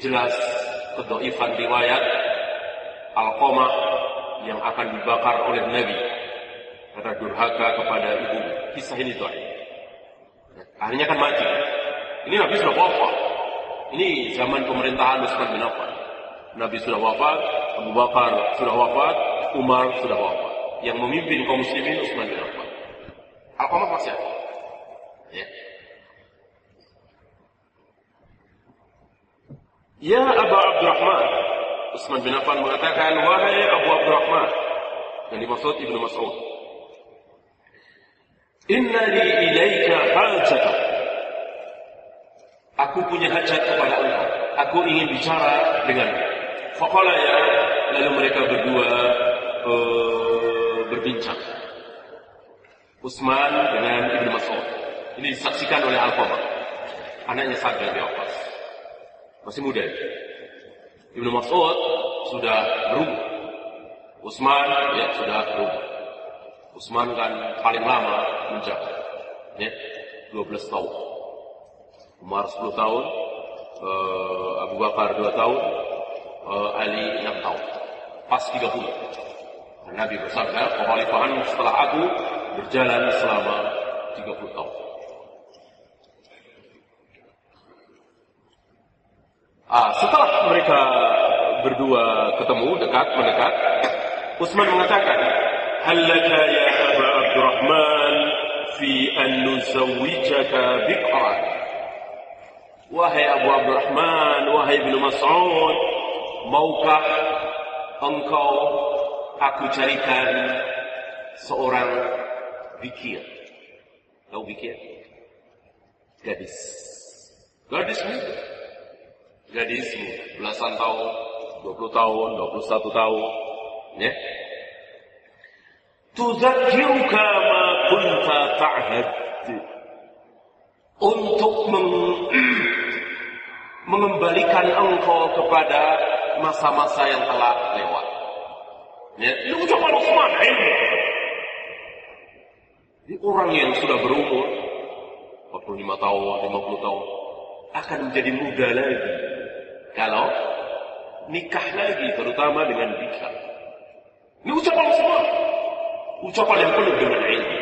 jelas kedhaifan riwayat Alqamah yang akan dibakar oleh Nabi karena durhaka kepada ibu. Kisah ini dhaif. Akhirnya kan mati. Ini Nabi sudah wafat. Ini zaman pemerintahan Utsman bin Affan. Nabi sudah wafat, Abu Bakar sudah wafat, Umar sudah wafat. Yang memimpin kaum muslimin Utsman bin Affan. Alqamah masih ada. Ya. Ya Abu Abdurrahman, Utsman bin Affan mengatakan, wahai Abu Abdurrahman, yang dimaksud Ibnu Mas'ud. Inna li ilaika hajatan. Aku punya hajat kepada engkau. Aku ingin bicara denganmu. Faqala ya, lalu mereka berdua berbincang. Utsman dengan Ibnu Mas'ud. Ini disaksikan oleh Al-Qamah, anaknya Sa'd bin Abi Waqqas. Masih muda. Ibnu Mas'ud sudah berumur. Utsman ya sudah berumur. Utsman kan paling lama menjabat. Ya, 12 tahun. Umar 10 tahun, Abu Bakar 2 tahun, Ali 6 tahun. Pas 30. Nabi bersabda, "Kekhalifahan setelah aku berjalan selama 30 tahun." Setelah mereka berdua ketemu mendekat, Utsman mengatakan, "Hal laka ya Aba Abdurrahman fi an nuzawwijaka bikran?" Wahai Abu Abdurrahman, wahai Ibnu Mas'ud, maukah engkau aku carikan seorang bikir? Tahu bikir? Gadis muda. Gadis muda, belasan tahun, 20 tahun, 21 tahun, ya. Tudzakiruka ma kunta ta'had. Untuk mengembalikan engkau kepada masa-masa yang telah lewat. Ya, ini ucapan Utsman. Ini orang yang sudah berumur 45 tahun, 50 tahun akan menjadi muda lagi kalau nikah lagi, terutama dengan bikar. Ini ucapan Utsman, ucapan yang penuh dengan ilmu.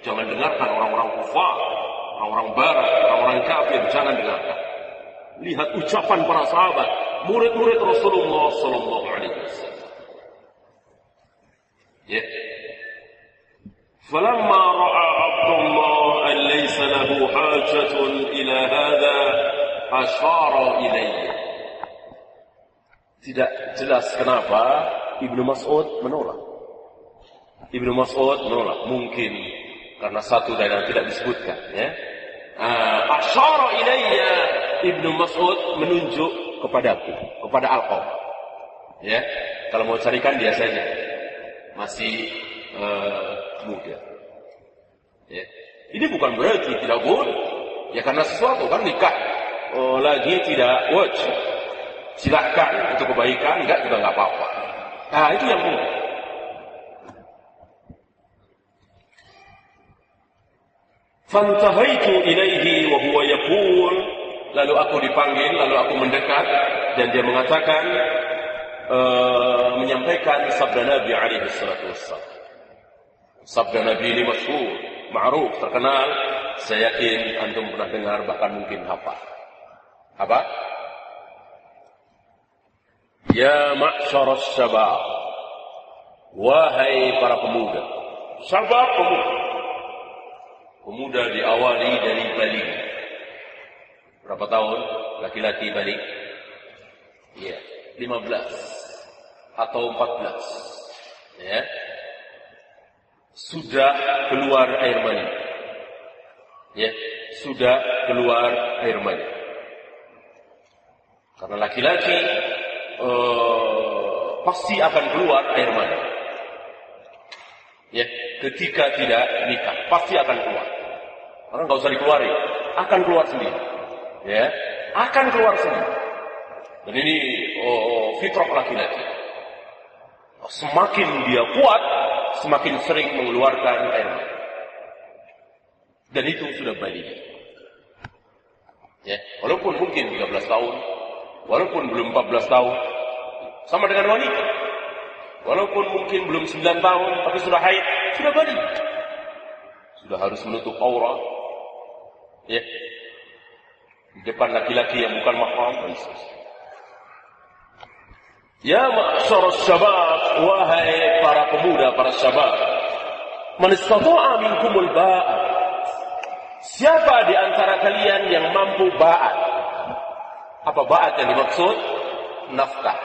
Jangan dengarkan orang-orang kufar, orang-orang barat, orang-orang kafir, jangan dengarkan. Lihat ucapan para sahabat, murid-murid Rasulullah sallallahu alaihi wasallam. Ya. Falamma ra'a Abdullah an laysa lahu hajatun ila hadha asyara ilayya. Tidak jelas kenapa Ibnu Mas'ud menolak. Ibnu Mas'ud menolak, mungkin karena satu dan yang tidak disebutkan, ya. Asyara ilayya, Ibnu Mas'ud menunjuk kepadaku, kepada Al-Qamah. Ya, kalau mau carikan dia saja, masih muda. Ya. Ini bukan berarti tidak boleh. Ya karena sesuatu kan nikah lagi tidak wajib. Silakan untuk kebaikan, enggak juga enggak apa-apa. Nah, itu yang mudah. Fantahaitu ilaihi wa huwa yaqul, lalu aku dipanggil, lalu aku mendekat dan dia mengatakan menyampaikan sabda Nabi alaihi salatu wassalam. Sabda Nabi ini masyhur, ma'ruf, terkenal. Saya yakin antum pernah dengar, bahkan mungkin hafal. Apa? Ya ma'syaras syabab, wahai para pemuda. Syabab, pemuda. Pemuda diawali dari balik. Berapa tahun laki-laki balik? Ya, 15 atau 14. Ya. Sudah keluar air mani. Ya, sudah keluar air mani. Karena laki-laki pasti akan keluar air mani. Ya, ketika tidak nikah pasti akan keluar. Karena nggak usah dikeluarin, akan keluar sendiri. Ya, akan keluar sendiri. Dan ini fitrah laki-laki. Semakin dia kuat, semakin sering mengeluarkan air mani. Dan itu sudah balik. Ya, walaupun mungkin 13 tahun, walaupun belum 14 tahun, sama dengan wanita. Walaupun mungkin belum 9 tahun, tapi sudah haid, sudah balik. Sudah harus menutup aurat. Ya, di depan laki-laki yang bukan mahram. Ya ma'syaras syabab, wahai para pemuda, para syabab. Man istata'a minkumul ba'a. Siapa di antara kalian yang mampu ba'at? Apa ba'at yang dimaksud? Nafkah.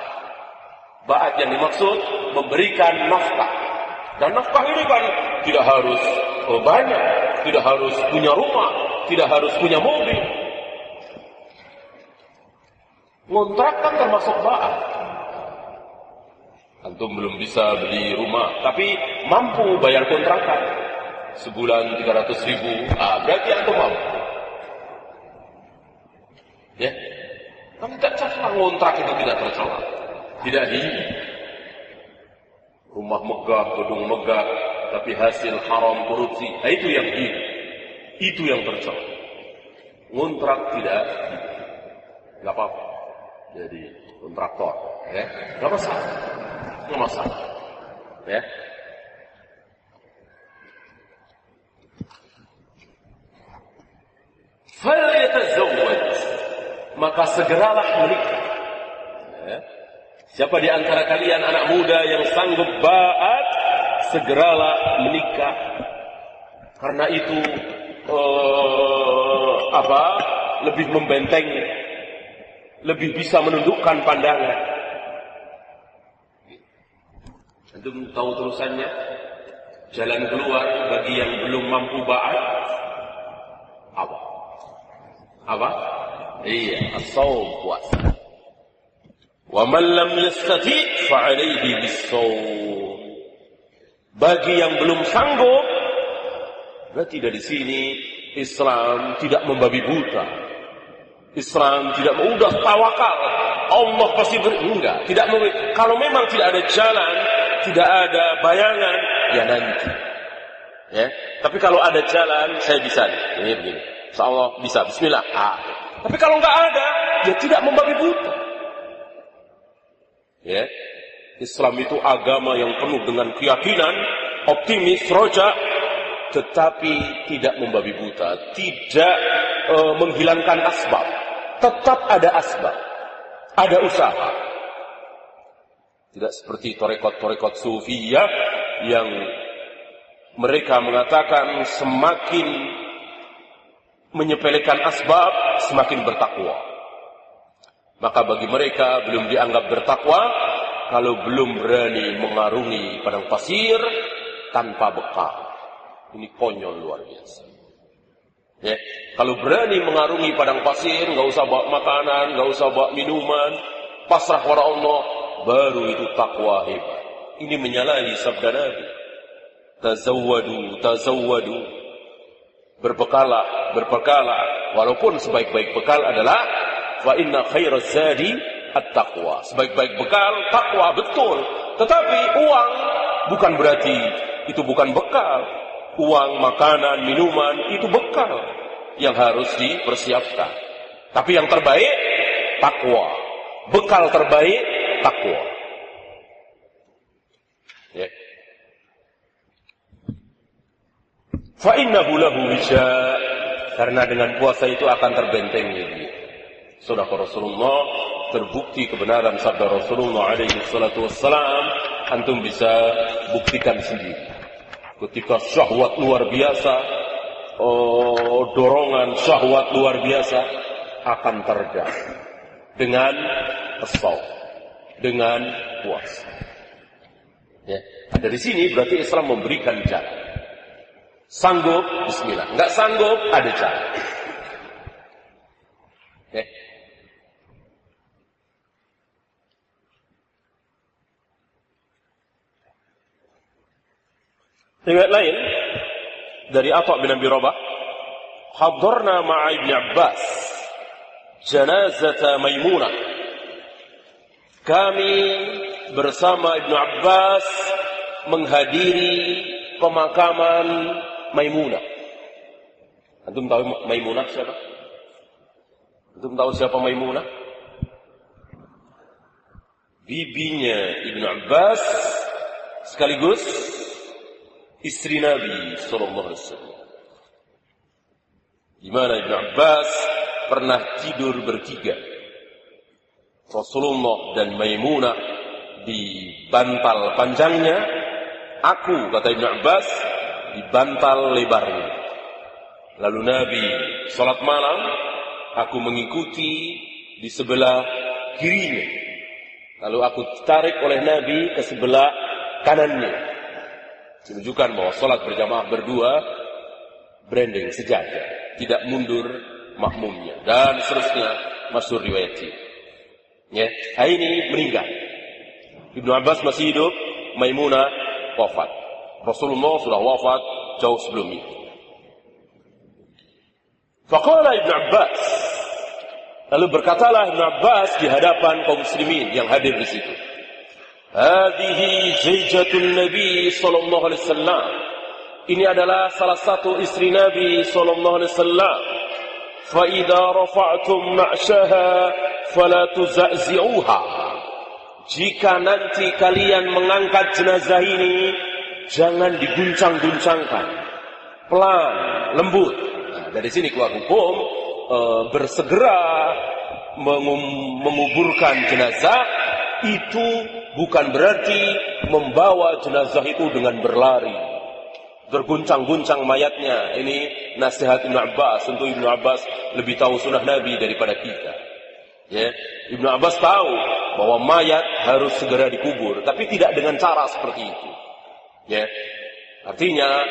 Ba'at yang dimaksud memberikan nafkah. Dan nafkah ini kan tidak harus banyak, tidak harus punya rumah, tidak harus punya mobil. Ngontrak kan termasuk ba'ah. Antum belum bisa beli rumah, tapi mampu bayar kontrakan. Sebulan 300.000, berarti antum mampu. Ya, kan tidak tercela, ngontrak itu tidak tercela. Tidak di rumah megah, gedung megah, tapi hasil haram korupsi. Nah, itu yang ini, itu yang tercela. Ngontrak tidak, nggak apa-apa. Jadi kontraktor, ya, nggak masalah, nggak masalah, ya. Falyatazawwaj, maka segeralah menikah. Ya. Siapa di antara kalian anak muda yang sanggup ba'at, segeralah menikah. Karena itu lebih membenteng, lebih bisa menundukkan pandangan. Antum tahu terusannya? Jalan keluar bagi yang belum mampu ba'at apa? Iya, as-shaum, puasa. Wa man lam yastati' fa 'alaihi bis-shaum. Bagi yang belum sanggup, berarti dari sini Islam tidak membabi buta. Islam tidak mudah tawakal. Allah pasti enggak, tidak kalau memang tidak ada jalan, tidak ada bayangan, ya nanti. Ya, tapi kalau ada jalan, saya bisa nih. Ini begini. Insyaallah bisa, bismillah. Tapi kalau enggak ada, ya tidak membabi buta. Ya, Islam itu agama yang penuh dengan keyakinan, optimis, roja, tetapi tidak membabi buta, tidak menghilangkan asbab. Tetap ada asbab, ada usaha. Tidak seperti tarekat-tarekat sufiyah yang mereka mengatakan semakin menyepelekan asbab, semakin bertakwa. Maka bagi mereka belum dianggap bertakwa kalau belum berani mengarungi padang pasir tanpa bekal. Ini konyol luar biasa. Ya, kalau berani mengarungi padang pasir, nggak usah bawa makanan, nggak usah bawa minuman, pasrah kepada Allah, baru itu takwa hebat. Ini menyalahi sabda Nabi. Tazawwadu. Berbekalah. Walaupun sebaik-baik bekal adalah fa inna khairaz zadi at-taqwa. Sebaik-baik bekal takwa, betul. Tetapi uang bukan berarti itu bukan bekal. Uang, makanan, minuman itu bekal yang harus dipersiapkan. Tapi yang terbaik takwa. Bekal terbaik takwa. Ya. Fa innahu lahu wisha, karena dengan puasa itu akan terbentengi dia. Saudara Rasulullah, terbukti kebenaran sabda Rasulullah alaihi salatu wassalam, antum bisa buktikan sendiri. Ketika syahwat luar biasa, dorongan syahwat luar biasa akan teredam dengan as-shaum, dengan puasa. Ya, dari sini berarti Islam memberikan jalan. Sanggup, bismillah. Enggak sanggup, ada cara. Okay. Riwayat lain dari Atha bin Abi Rabah, hadarna ma'a Ibn Abbas janazata Maimunah. Kami bersama Ibn Abbas menghadiri pemakaman Maimunah. Antum tahu Maimunah siapa? Antum tahu siapa Maimunah? Bibinya Ibn Abbas sekaligus istri Nabi sallallahu alaihi wasallam. Di mana Ibn Abbas pernah tidur bertiga. Rasulullah dan Maimunah di bantal panjangnya, aku, kata Ibn Abbas, di bantal lebarnya. Lalu Nabi salat malam, aku mengikuti di sebelah kirinya. Lalu aku ditarik oleh Nabi ke sebelah kanannya. Menunjukkan bahwa sholat berjamaah berdua branding sejajar, tidak mundur makmumnya dan seterusnya. Masyhur riwayat ini. Ya, ini meninggal. Ibnu Abbas masih hidup, Maimunah wafat. Rasulullah sudah wafat jauh sebelum itu. Faqala Ibnu Abbas, lalu berkatalah Ibnu Abbas di hadapan kaum muslimin yang hadir di situ. Hadhihi zawjatun Nabi sallallahu alaihi wasallam. Ini adalah salah satu istri Nabi sallallahu alaihi wasallam. Fa idza rafa'tum ma'syaha fala tuza'zi'uha. Jika nanti kalian mengangkat jenazah ini, jangan diguncang-guncangkan. Pelan, lembut. Nah, dari sini keluar hukum bersegera menguburkan jenazah itu bukan berarti membawa jenazah itu dengan berlari, berguncang-guncang mayatnya. Ini nasihat Ibnu Abbas. Tentu Ibnu Abbas lebih tahu sunnah Nabi daripada kita. Ya, Ibnu Abbas tahu bahwa mayat harus segera dikubur, tapi tidak dengan cara seperti itu. Ya, artinya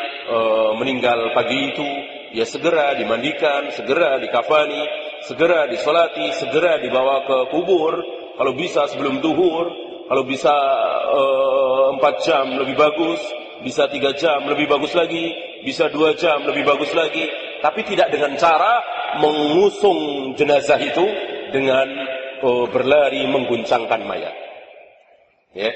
meninggal pagi itu, ya segera dimandikan, segera dikafani, segera disolati, segera dibawa ke kubur. Kalau bisa sebelum zuhur, kalau bisa 4 jam lebih bagus, bisa 3 jam lebih bagus lagi, bisa 2 jam lebih bagus lagi, tapi tidak dengan cara mengusung jenazah itu dengan berlari mengguncangkan mayat. Ya.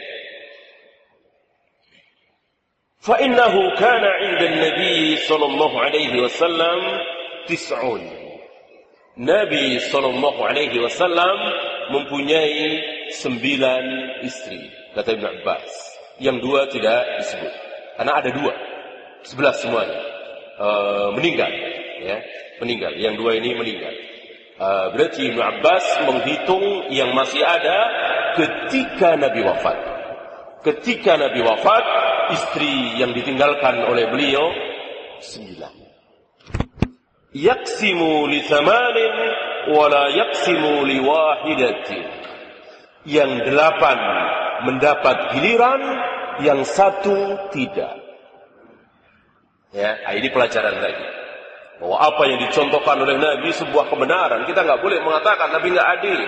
Fa innahu kana 'inda an-nabi sallallahu alaihi wasallam 9. Nabi sallallahu alaihi wasallam mempunyai 9 istri, kata Ibnu Abbas. Yang 2 tidak disebut, karena ada 2, 11 semuanya meninggal, ya, meninggal. Yang 2 ini meninggal. Berarti Ibnu Abbas menghitung yang masih ada ketika Nabi wafat. Ketika Nabi wafat, istri yang ditinggalkan oleh beliau 9. Yaksimu li 8 wala yaksimu li wahidatin. Yang 8 mendapat giliran, yang 1 tidak. Ya, ini pelajaran lagi. Bahwa apa yang dicontohkan oleh Nabi sebuah kebenaran. Kita nggak boleh mengatakan Nabi nggak adil.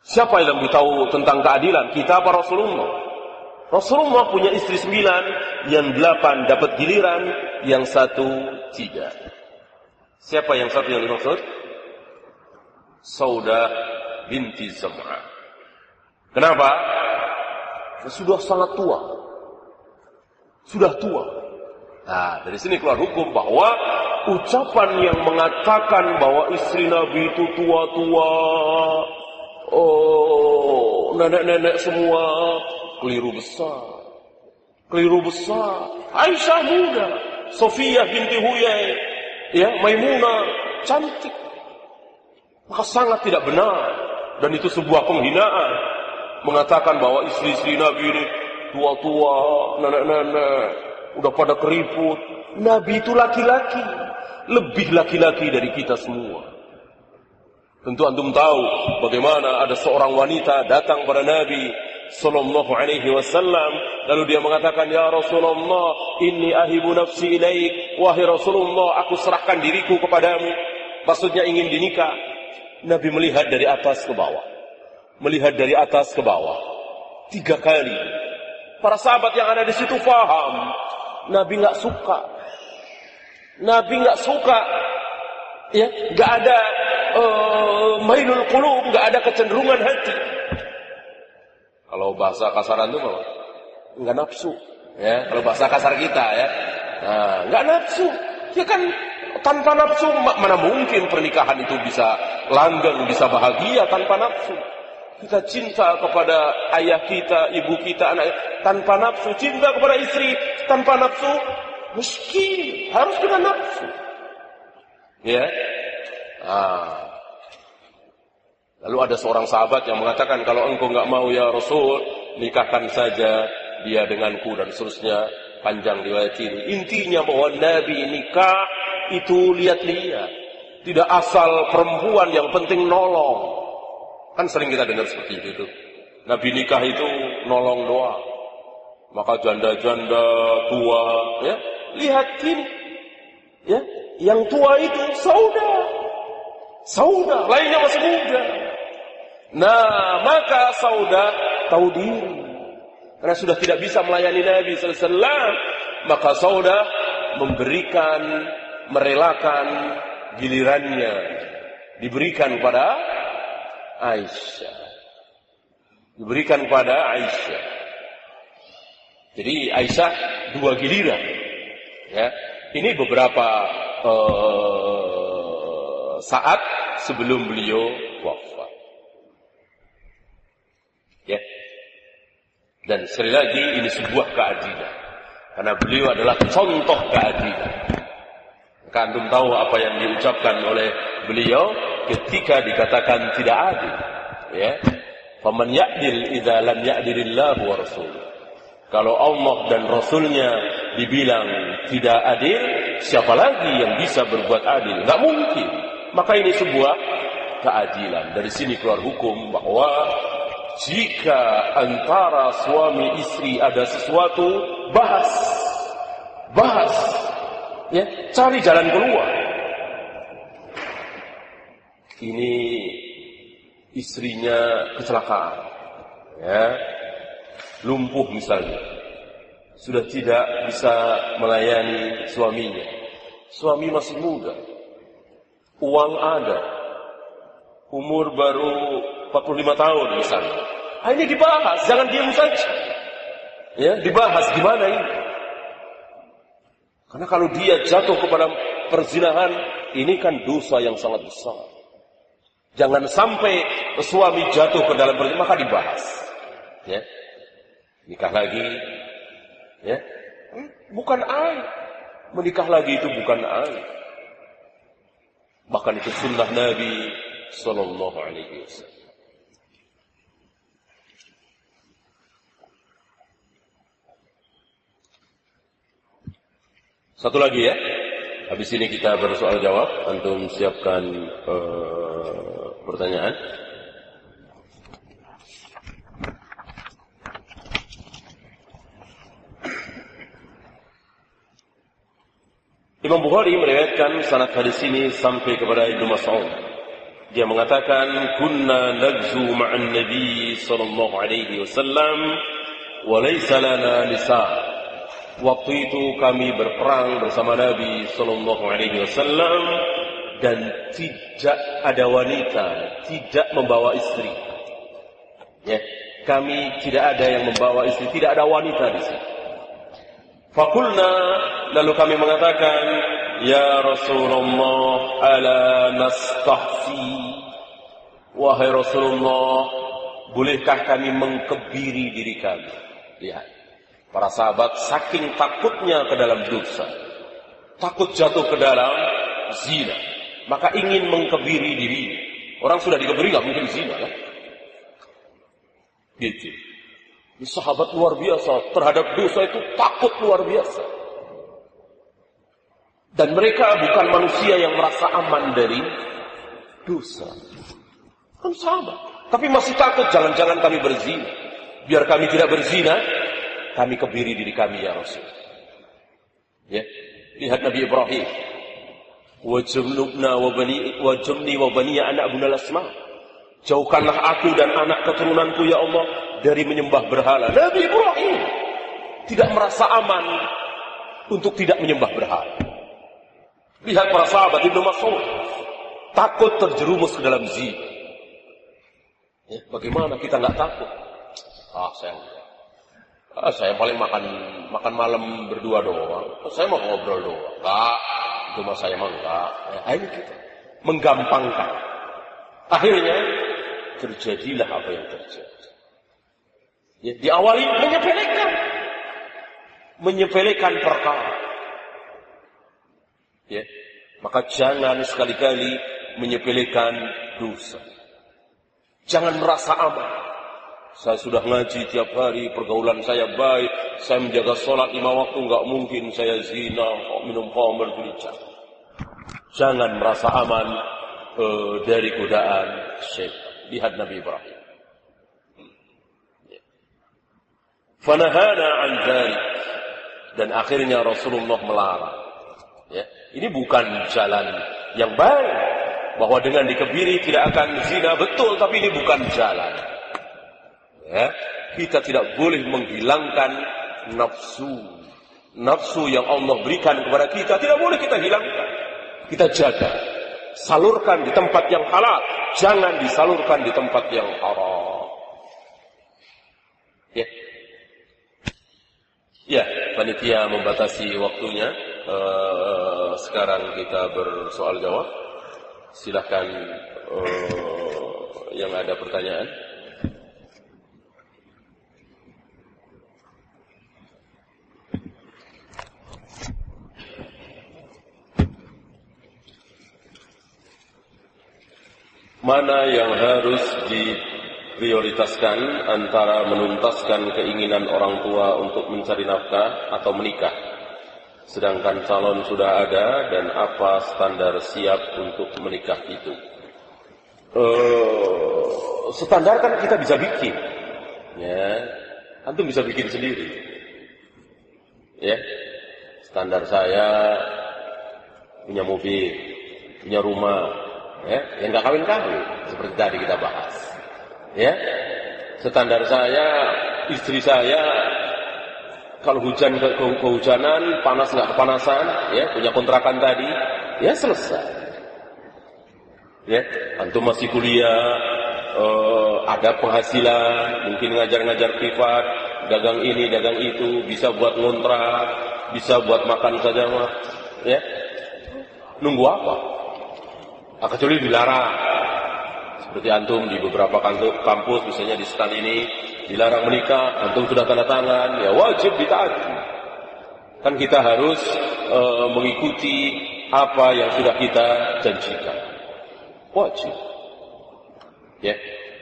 Siapa yang lebih tahu tentang keadilan? Kita apa Rasulullah? Rasulullah punya istri 9, yang 8 dapat giliran, yang 1 tidak. Siapa yang 1 yang dimaksud? Saudah binti Zam'ah. Kenapa? Sudah sangat tua. Sudah tua. Nah, dari sini keluar hukum bahwa ucapan yang mengatakan bahwa istri Nabi itu tua-tua, nenek-nenek semua, keliru besar. Keliru besar. Aisyah muda, Sofiyah binti Huyai, ya, Maimunah cantik. Maka sangat tidak benar, dan itu sebuah penghinaan mengatakan bahwa istri-istri Nabi ini tua-tua, nenek-nenek, udah pada keriput. Nabi itu laki-laki, lebih laki-laki dari kita semua. Tentu antum tahu bagaimana ada seorang wanita datang pada Nabi sallallahu alaihi wasallam, lalu dia mengatakan, "Ya Rasulullah, inni ahibu nafsi ilaik." Wahai Rasulullah, aku serahkan diriku kepadamu. Maksudnya ingin dinikah. Nabi melihat dari atas ke bawah. Melihat dari atas ke bawah 3 kali. Para sahabat yang ada di situ paham Nabi nggak suka. Nabi nggak suka. Ya, nggak ada mailul qulub, nggak ada kecenderungan hati. Kalau bahasa kasaran itu apa? Nggak nafsu. Ya, kalau bahasa kasar kita ya, nah, nggak nafsu. Ya kan tanpa nafsu mana mungkin pernikahan itu bisa langgeng, bisa bahagia tanpa nafsu. Kita cinta kepada ayah kita, ibu kita, anak tanpa nafsu. Cinta kepada istri tanpa nafsu, miskin, harus dengan nafsu. Ya. Lalu ada seorang sahabat yang mengatakan, kalau engkau nggak mau ya Rasul, nikahkan saja dia denganku, dan seterusnya. Panjang riwayat ini. Intinya bahwa Nabi nikah itu lihat-lihat. Tidak asal perempuan, yang penting nolong. Kan sering kita dengar seperti itu. Nabi nikah itu nolong doang. Maka janda-janda tua, ya, lihat ini, ya, yang tua itu Saudah, lainnya masih muda. Nah, maka Saudah tahu diri, karena sudah tidak bisa melayani Nabi sallallahu alaihi wasallam, maka Saudah merelakan gilirannya diberikan kepada Aisyah. Jadi Aisyah 2 giliran. Ya, ini beberapa saat sebelum beliau wafat. Ya. Dan sekali lagi ini sebuah keadilan. Karena beliau adalah contoh keadilan. Maka antum tahu apa yang diucapkan oleh beliau ketika dikatakan tidak adil. Ya. Faman ya'dil idza lam ya'dilillahu wa rasuluh. Kalau Allah dan Rasulnya dibilang tidak adil, siapa lagi yang bisa berbuat adil? Nggak mungkin. Maka ini sebuah keadilan. Dari sini keluar hukum bahwa jika antara suami istri ada sesuatu, bahas, ya, cari jalan keluar. Ini istrinya kecelakaan, ya, lumpuh misalnya, sudah tidak bisa melayani suaminya. Suami masih muda, uang ada, umur baru 45 tahun misalnya. Ini dibahas, jangan diam saja. Ya, dibahas gimana ini. Karena kalau dia jatuh kepada perzinahan, ini kan dosa yang sangat besar. Jangan sampai suami jatuh ke dalam perzinahan, maka dibahas. Ya. Nikah lagi, ya, bukan aib. Menikah lagi itu bukan aib. Bahkan itu sunnah Nabi Sallallahu Alaihi Wasallam. Satu lagi ya. Habis ini kita bersoal jawab. Antum siapkan pertanyaan. Imam Bukhari meriwayatkan sanad hadis ini sampai kepada Ibnu Mas'ud. Dia mengatakan, "Kunna nagzu ma'an Nabi sallallahu alaihi wasallam wa laysa lana nisa." Waktu itu kami berperang bersama Nabi sallallahu alaihi wasallam dan tidak ada wanita, tidak membawa istri. Ya, kami tidak ada yang membawa istri, tidak ada wanita di sini. Fakulna, lalu kami mengatakan, ya Rasulullah, ala nastahfi. Wahai Rasulullah, bolehkah kami mengkebiri diri kami? Lihat, para sahabat saking takutnya ke dalam dosa, takut jatuh ke dalam zina, maka ingin mengkebiri diri. Orang sudah dikebiri, gak mungkin zina kan? Gitu. Ini sahabat luar biasa, terhadap dosa itu takut luar biasa. Dan mereka bukan manusia yang merasa aman dari dosa. Kan sahabat, tapi masih takut jangan-jangan kami berzina. Biar kami tidak berzina, kami kebiri diri kami ya Rasul. Ya, lihat Nabi Ibrahim. Wajnubna wajumni wa baniya anak bunal asma. Jauhkanlah aku dan anak keturunanku ya Allah dari menyembah berhala. Nabi Ibrahim tidak merasa aman untuk tidak menyembah berhala. Lihat para sahabat Ibnu Mas'ud takut terjerumus ke dalam zina. Ya, bagaimana kita nggak takut? Saya paling makan malam berdua doang. Saya mau ngobrol doang. Enggak, itu mah saya mah enggak. Ini kita menggampangkan. Akhirnya terjadilah apa yang terjadi. Ya, diawali menyepelekan perkara. Ya, maka jangan sekali-kali menyepelekan dosa. Jangan merasa aman. Saya sudah ngaji tiap hari, pergaulan saya baik, saya menjaga sholat 5 waktu, enggak mungkin saya zina, minum khamr, belicak. Jangan merasa aman dari godaan syaitan. Lihat Nabi Ibrahim. Fanahana an dzalik. Dan akhirnya Rasulullah melarang. Ya, ini bukan jalan yang baik. Bahwa dengan dikebiri tidak akan zina, betul, tapi ini bukan jalan. Ya, kita tidak boleh menghilangkan nafsu. Nafsu yang Allah berikan kepada kita tidak boleh kita hilangkan. Kita jaga. Salurkan di tempat yang halal, jangan disalurkan di tempat yang haram. Ya. Ya, panitia membatasi waktunya. Sekarang kita bersoal jawab. Silakan yang ada pertanyaan. Mana yang harus diprioritaskan antara menuntaskan keinginan orang tua untuk mencari nafkah atau menikah? Sedangkan calon sudah ada, dan apa standar siap untuk menikah itu? Standar kan kita bisa bikin. Ya, antum bisa bikin sendiri. Ya, standar saya punya mobil, punya rumah. Ya, yang nggak kawin-kawin seperti tadi kita bahas. Ya, standar saya, istri saya kalau hujan kehujanan, panas nggak kepanasan, ya, punya kontrakan tadi, ya selesai. Ya, antum masih kuliah, ada penghasilan, mungkin ngajar-ngajar privat, dagang ini, dagang itu, bisa buat ngontrak, bisa buat makan saja mah, ya. Nunggu apa? Kecuali dilarang. Seperti antum di beberapa kampus, misalnya di stan ini, dilarang menikah, antum sudah tanda tangan, ya wajib ditaati. Kan kita harus mengikuti apa yang sudah kita janjikan. Wajib. Ya,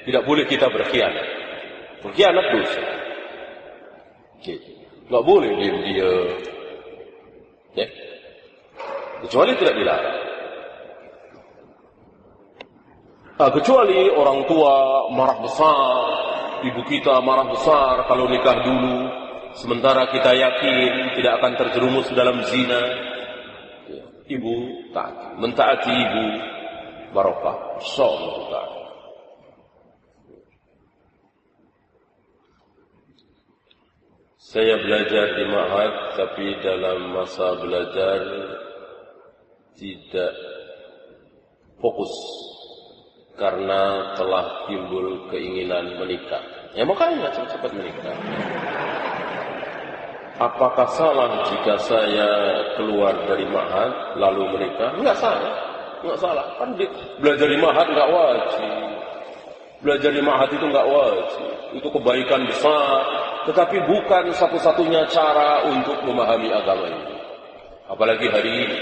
tidak boleh kita berkhianat. Berkhianat dosa. Nggak boleh diam-diam. Ya, kecuali tidak dilarang. Kecuali orang tua marah besar, ibu kita marah besar kalau nikah dulu, sementara kita yakin tidak akan terjerumus dalam zina. Ibu taat, mentaati ibu, barokah, insyaallah. Saya belajar di ma'had, tapi dalam masa belajar tidak fokus karena telah timbul keinginan menikah. Ya makanya cepat-cepat menikah. Apakah salah jika saya keluar dari ma'had lalu menikah? Enggak salah. Enggak salah. Kan belajar di ma'had enggak wajib. Belajar di ma'had itu enggak wajib. Itu kebaikan besar, tetapi bukan satu-satunya cara untuk memahami agama ini. Apalagi hari ini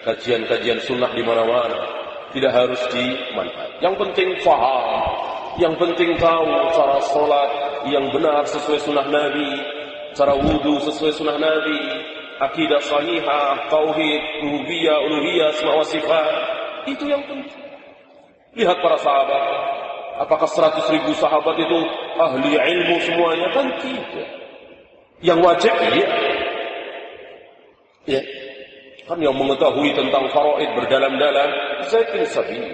kajian-kajian sunnah di mana-mana. Tidak harus di manhaj. Yang penting faham, yang penting tahu cara sholat yang benar sesuai sunnah Nabi, cara wudu sesuai sunnah Nabi, akidah sahihah, tauhid, rububiyah, uluhiyah, asma wa sifat. Itu yang penting. Lihat para sahabat. Apakah 100.000 sahabat itu ahli ilmu semuanya? Kan tidak. Yang wajib iya. Ya. Kan yang mengetahui tentang faraid berdalam-dalam Zaid bin Sabit,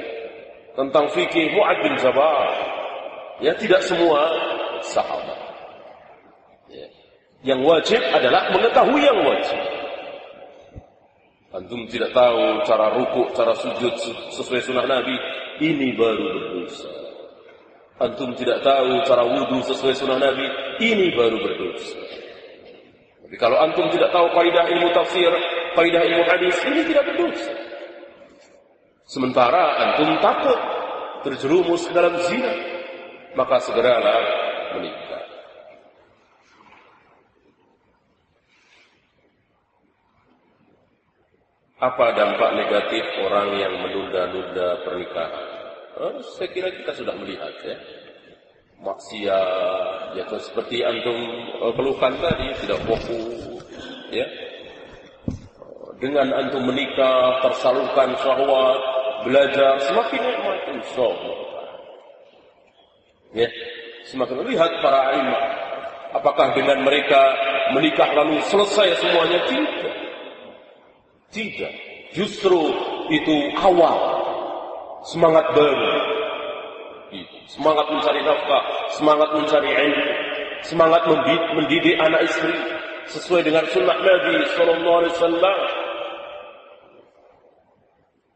tentang fikih Mu'ad bin Jabal. Ya, tidak semua sahabat. Ya. Yang wajib adalah mengetahui yang wajib. Antum tidak tahu cara rukuk, cara sujud sesuai sunnah Nabi, ini baru berdosa. Antum tidak tahu cara wudu sesuai sunnah Nabi, ini baru berdosa. Tapi kalau antum tidak tahu kaidah ilmu tafsir, kaidah ilmu hadis, ini tidak berdosa. Sementara antum takut terjerumus ke dalam zina, maka segeralah menikah. Apa dampak negatif orang yang menunda-nunda pernikahan? Saya kira kita sudah melihat ya. Maksiat, ya seperti antum keluhkan tadi, tidak fokus, ya. Dengan antum menikah, tersalurkan syahwat, belajar, semakin nikmat insyaallah. Ya, semakin lihat para imam, Apakah dengan mereka menikah lalu selesai semuanya? Tidak. Tidak. Justru itu awal semangat baru. Semangat mencari nafkah, semangat mencari ilmu, semangat mendidik anak istri sesuai dengan sunnah Nabi sallallahu alaihi wasallam.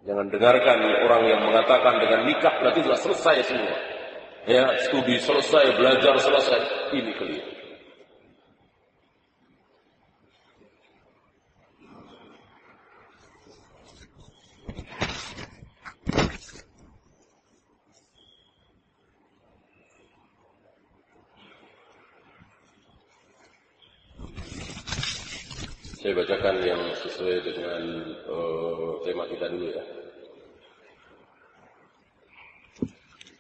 Jangan dengarkan orang yang mengatakan dengan nikah nanti sudah selesai semua. Ya, studi selesai, belajar selesai. Ini keliru. Saya bacakan yang sesuai dengan tema kita dulu ya.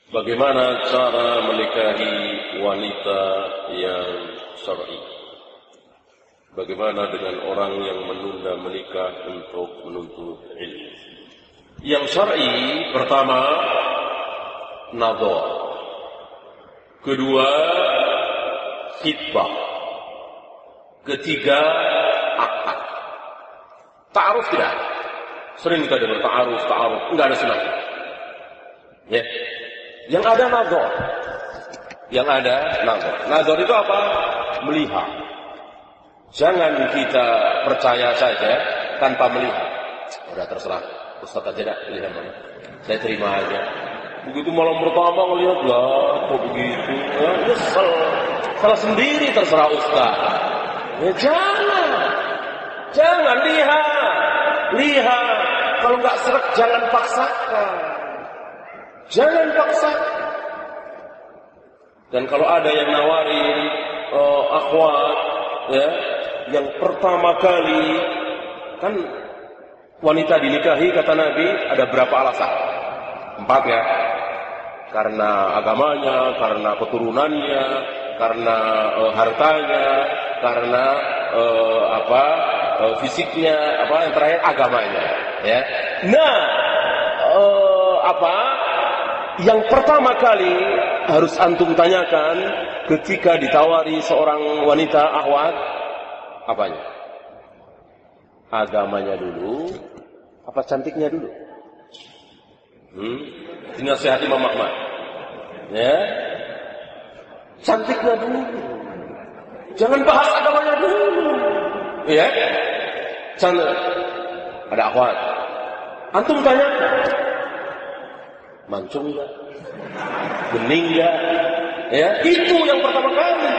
Bagaimana cara menikahi wanita yang syar'i? Bagaimana dengan orang yang menunda menikah untuk menuntut ilmu? Yang syar'i pertama nadhar. Kedua khitbah. Ketiga akad. Ta'aruf tidak ada. Sering kita dengar ta'aruf, enggak ada sunahnya. Ya. Yang ada nazar. Yang ada nazar. Nazar itu apa? Melihat. Jangan kita percaya saja tanpa melihat. Udah terserah. Ustaz aja dah pilihan mana. Saya terima aja. Begitu malam pertama ngelihat lah, kok begitu? Ya, nyesel. Salah sendiri terserah Ustaz. Ya jangan lihat. Kalau nggak seret jangan paksakan. Jangan paksa. Dan kalau ada yang nawarin akhwat, ya, yang pertama kali kan wanita dinikahi kata Nabi ada berapa alasan? 4 ya. Karena agamanya, karena keturunannya, karena hartanya, karena fisiknya, yang terakhir agamanya, ya. Nah, yang pertama kali harus antum tanyakan ketika ditawari seorang wanita akhwat, apanya? Agamanya dulu, apa cantiknya dulu? Nasihat Imam Ahmad. Ya. Cantiknya dulu. Jangan bahas agamanya dulu. Ya. Ada akhwat. Antum tanyakan. Mancung enggak? Bening enggak? Ya, itu yang pertama kali.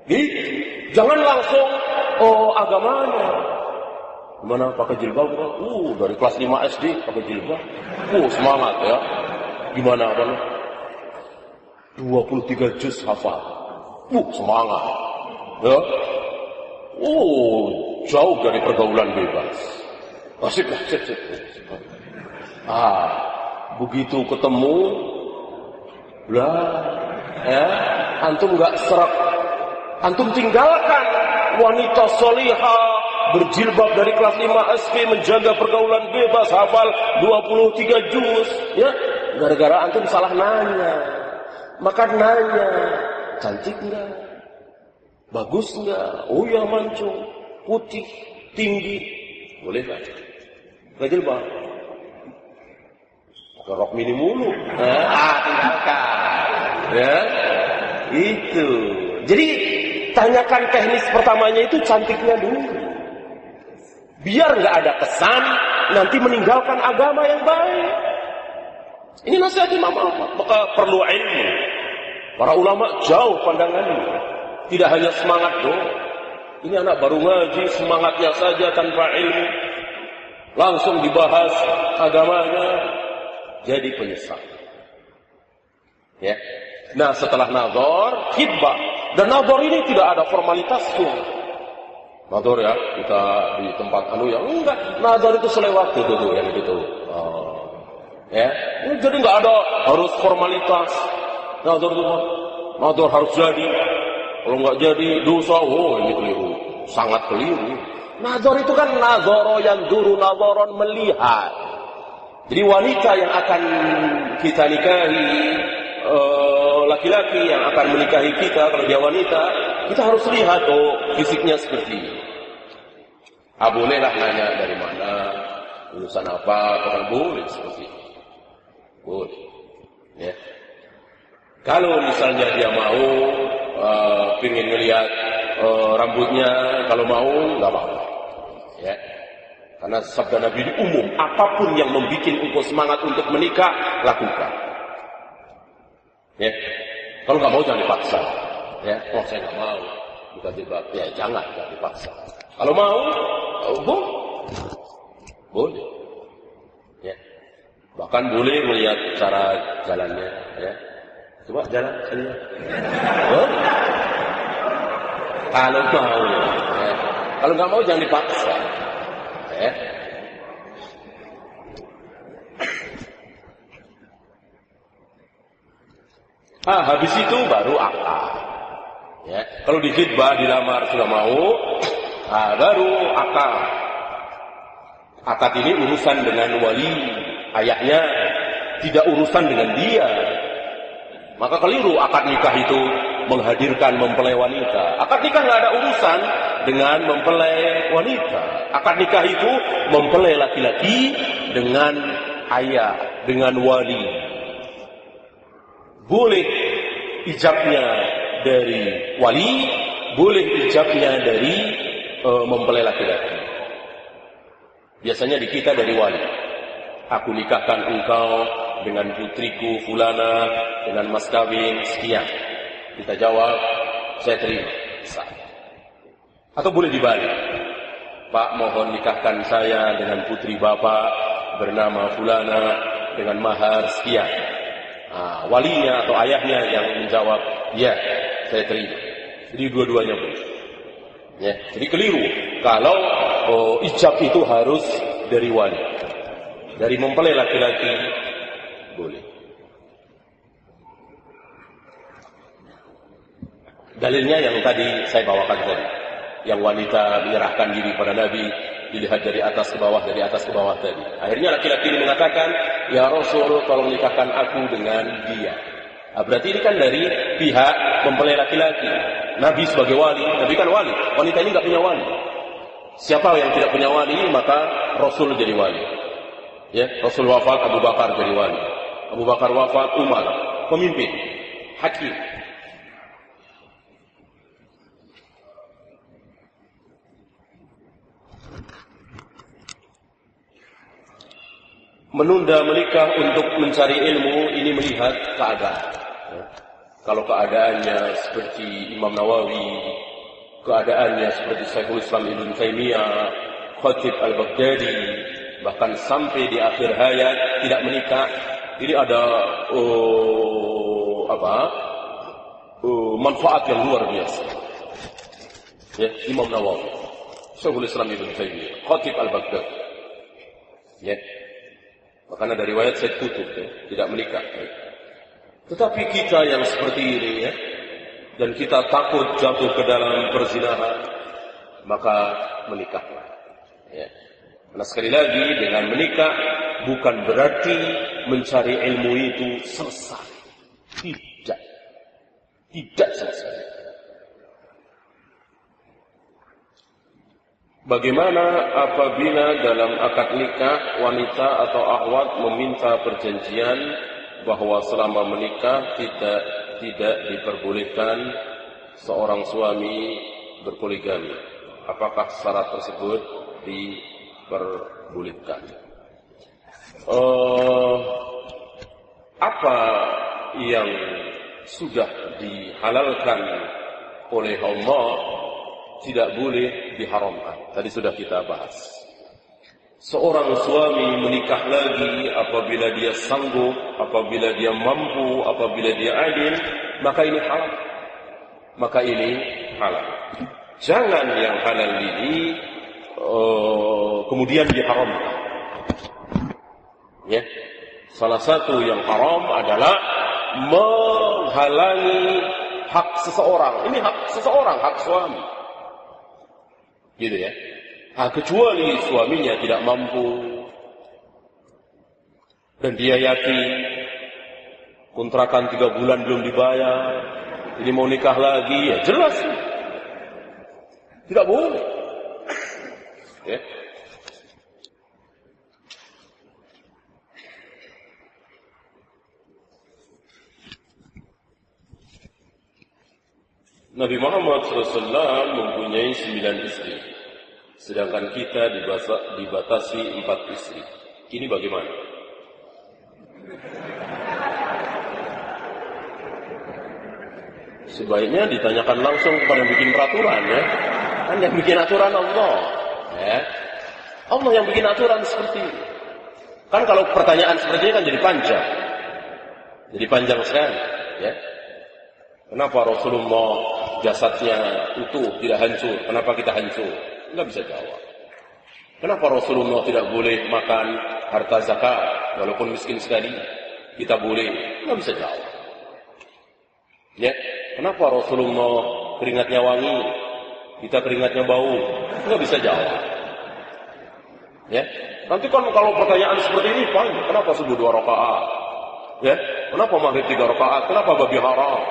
Gitu. Jangan langsung agamanya. Gimana pakai jilbab? Dari kelas 5 SD pakai jilbab. Semangat ya. Gimana abang? 23 juz hafal. Semangat. Ya. Jauh dari pergaulan bebas. Asik. Begitu ketemu, antum nggak serak, antum tinggalkan wanita solihah berjilbab dari kelas 5 SD menjaga pergaulan bebas hafal 23 juz, ya, gara-gara antum salah nanya, maka nanya, cantik nggak, bagus nggak, ya mancung, putih, tinggi, boleh nggak, nggak jilbab. Rok mini mulu, tinggalkan, ya, itu. Jadi tanyakan teknis pertamanya itu cantiknya dulu, biar nggak ada kesan nanti meninggalkan agama yang baik. Ini nasihat Imam Ahmad, maka perlu ilmu. Para ulama jauh pandangannya, tidak hanya semangat doang. Ini anak baru ngaji, semangatnya saja tanpa ilmu, langsung dibahas agamanya. Jadi penyesal. Ya. Nah, setelah nazar, khitbah. Dan nazar ini tidak ada formalitasnya. Nazar ya, kita di tempat yang enggak. Nazar itu selewat gitu yang gitu. Ya. Jadi enggak ada harus formalitas. Nazar itu nazar harus jadi. Kalau enggak jadi dosa, ini keliru. Sangat keliru. Nazar itu kan nazaro yang duru nazaron melihat. Jadi wanita yang akan kita nikahi laki-laki yang akan menikahi kita, kalau dia wanita, kita harus lihat, fisiknya seperti ini. Bolehlah nanya dari mana, lulusan apa, kan boleh seperti itu. Boleh. Ya. Kalau misalnya dia mau, pengen ngelihat rambutnya, kalau mau, nggak apa-apa. Ya. Karena sabda Nabi ini umum, apapun yang membuat engkau semangat untuk menikah, lakukan. Ya. Kalau nggak mau jangan dipaksa. Ya, saya nggak mau buka jilbab. Ya jangan dipaksa. Kalau mau, boleh. Ya. Bahkan boleh melihat cara jalannya. Ya. Coba jalan saya. Kalau mau, ya. Kalau nggak mau jangan dipaksa. Ya. Habis itu baru akad. Ya. Kalau di khitbah, dilamar sudah mau, baru akad. Akad ini urusan dengan wali ayahnya, tidak urusan dengan dia. Maka keliru akad nikah itu menghadirkan mempelai wanita. Akad nikah nggak ada urusan dengan mempelai wanita. Akad nikah itu mempelai laki-laki dengan ayah, dengan wali. Boleh ijabnya dari wali, boleh ijabnya dari mempelai laki-laki. Biasanya di kita dari wali. Aku nikahkan engkau dengan putriku fulana dengan mas kawin sekian. Kita jawab, saya terima. Sah. Atau boleh dibalik. Pak, mohon nikahkan saya dengan putri bapak bernama fulana dengan mahar sekian. Walinya atau ayahnya yang menjawab, ya, saya terima. Jadi dua-duanya boleh. Ya, jadi keliru kalau ijab itu harus dari wali. Dari mempelai laki-laki boleh. Dalilnya yang tadi saya bawakan tadi, yang wanita menyerahkan diri pada Nabi, dilihat dari atas ke bawah, dari atas ke bawah tadi. Akhirnya laki-laki ini mengatakan, ya Rasul, tolong nikahkan aku dengan dia. Berarti ini kan dari pihak mempelai laki-laki. Nabi sebagai wali, Nabi kan wali. Wanita ini nggak punya wali. Siapa yang tidak punya wali, maka Rasul jadi wali. Ya, Rasul wafat, Abu Bakar jadi wali. Abu Bakar wafat, Umar pemimpin, hakim. Menunda menikah untuk mencari ilmu, ini melihat keadaan. Ya. Kalau keadaannya seperti Imam Nawawi, keadaannya seperti Syekhul Islam Ibn Taimiyah, Khatib Al-Baghdadi, bahkan sampai di akhir hayat tidak menikah, ini ada manfaat yang luar biasa. Ya, Imam Nawawi, Syekhul Islam Ibn Taimiyah, Khatib Al-Baghdadi. Ya. Makanya dari riwayat saya tutup, ya, tidak menikah. Ya. Tetapi kita yang seperti ini, ya, dan kita takut jatuh ke dalam perzinahan, maka menikahlah. Ya. Karena sekali lagi dengan menikah bukan berarti mencari ilmu itu selesai. Tidak selesai. Bagaimana apabila dalam akad nikah wanita atau akhwat meminta perjanjian bahwa selama menikah tidak diperbolehkan seorang suami berpoligami? Apakah syarat tersebut diperbolehkan? Apa yang sudah dihalalkan oleh Allah tidak boleh diharamkan. Tadi sudah kita bahas. Seorang suami menikah lagi apabila dia sanggup, apabila dia mampu, apabila dia adil, maka ini halal. Maka ini halal. Jangan yang halal ini kemudian diharamkan. Ya. Salah satu yang haram adalah menghalangi hak seseorang. Ini hak seseorang, hak suami. Gitu ya. Kecuali suaminya tidak mampu dan dia yakin kontrakan 3 bulan belum dibayar, ini mau nikah lagi, ya jelas. Tidak boleh. Ya. Nabi Muhammad SAW mempunyai 9 istri, sedangkan kita dibatasi 4 istri. Ini bagaimana? Sebaiknya ditanyakan langsung kepada yang bikin peraturan, ya. Kan yang bikin aturan Allah, ya. Allah yang bikin aturan seperti ini. Kan kalau pertanyaan seperti ini kan jadi panjang sekali, ya. Kenapa Rasulullah jasadnya utuh, tidak hancur? Kenapa kita hancur? Enggak bisa jawab. Kenapa Rasulullah tidak boleh makan harta zakat, walaupun miskin sekali? Kita boleh, enggak bisa jawab. Ya, kenapa Rasulullah keringatnya wangi, kita keringatnya bau? Enggak bisa jawab. Ya, nanti kan kalau pertanyaan seperti ini, kenapa subuh 2 rakaat? Ya, kenapa maghrib 3 rakaat? Kenapa babi haram?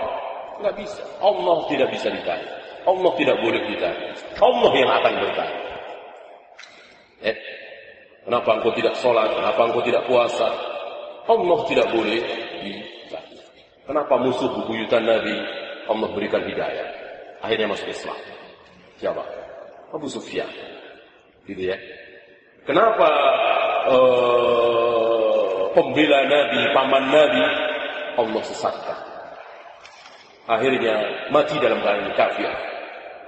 Enggak bisa. Allah tidak bisa ditanya. Allah tidak boleh ditanya. Allah yang akan bertanya. Kenapa engkau tidak sholat? Kenapa engkau tidak puasa? Allah tidak boleh ditanya. Kenapa musuh bebuyutan Nabi Allah berikan hidayah? Akhirnya masuk Islam. Siapa? Abu Sufyan. Gitu ya. Kenapa pembela Nabi, paman Nabi Allah sesatkan? Akhirnya mati dalam keadaan kafir,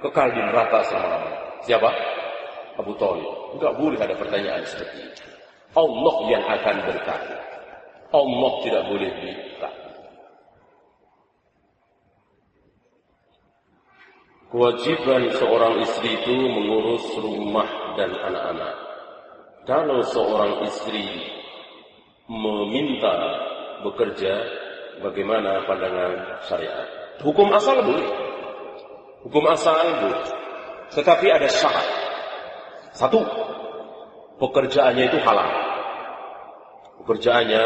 kekal di neraka selama-lamanya. Siapa? Abu Thalib. Enggak boleh ada pertanyaan seperti itu. Allah yang akan bertanya. Allah tidak boleh ditanya. Kewajiban seorang istri itu mengurus rumah dan anak-anak. Kalau seorang istri meminta bekerja, bagaimana pandangan syariat? Hukum asal boleh. Hukum asal boleh. Tetapi ada syarat. 1, pekerjaannya itu halal. Pekerjaannya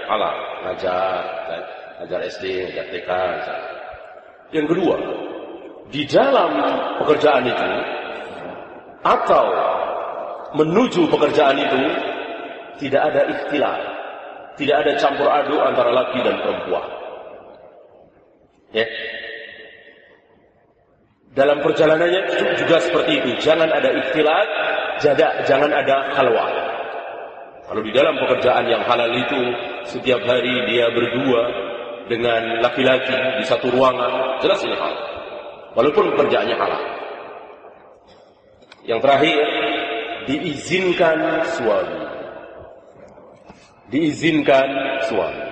halal. Ngajar SD, ngajar TK. Yang kedua, di dalam pekerjaan itu atau menuju pekerjaan itu tidak ada ikhtilaf, tidak ada campur aduk antara laki dan perempuan. Ya. Dalam perjalanannya juga seperti itu. Jangan ada ikhtilat, jangan ada khalwat. Kalau di dalam pekerjaan yang halal itu setiap hari dia berdua dengan laki-laki di satu ruangan, jelas ini halal. Walaupun pekerjaannya halal. Yang terakhir, diizinkan suami. Diizinkan suami.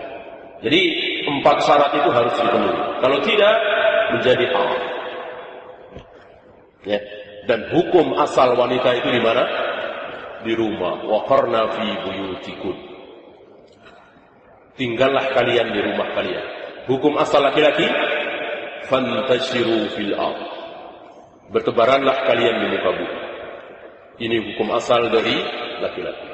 Jadi 4 syarat itu harus dipenuhi. Kalau tidak, menjadi haram. Ya. Dan hukum asal wanita itu di mana? Di rumah. Wa qarna fi buyutikum. Tinggallah kalian di rumah kalian. Hukum asal laki-laki, fantashiru fil ardh. Bertebaranlah kalian di muka bumi. Ini hukum asal dari laki-laki.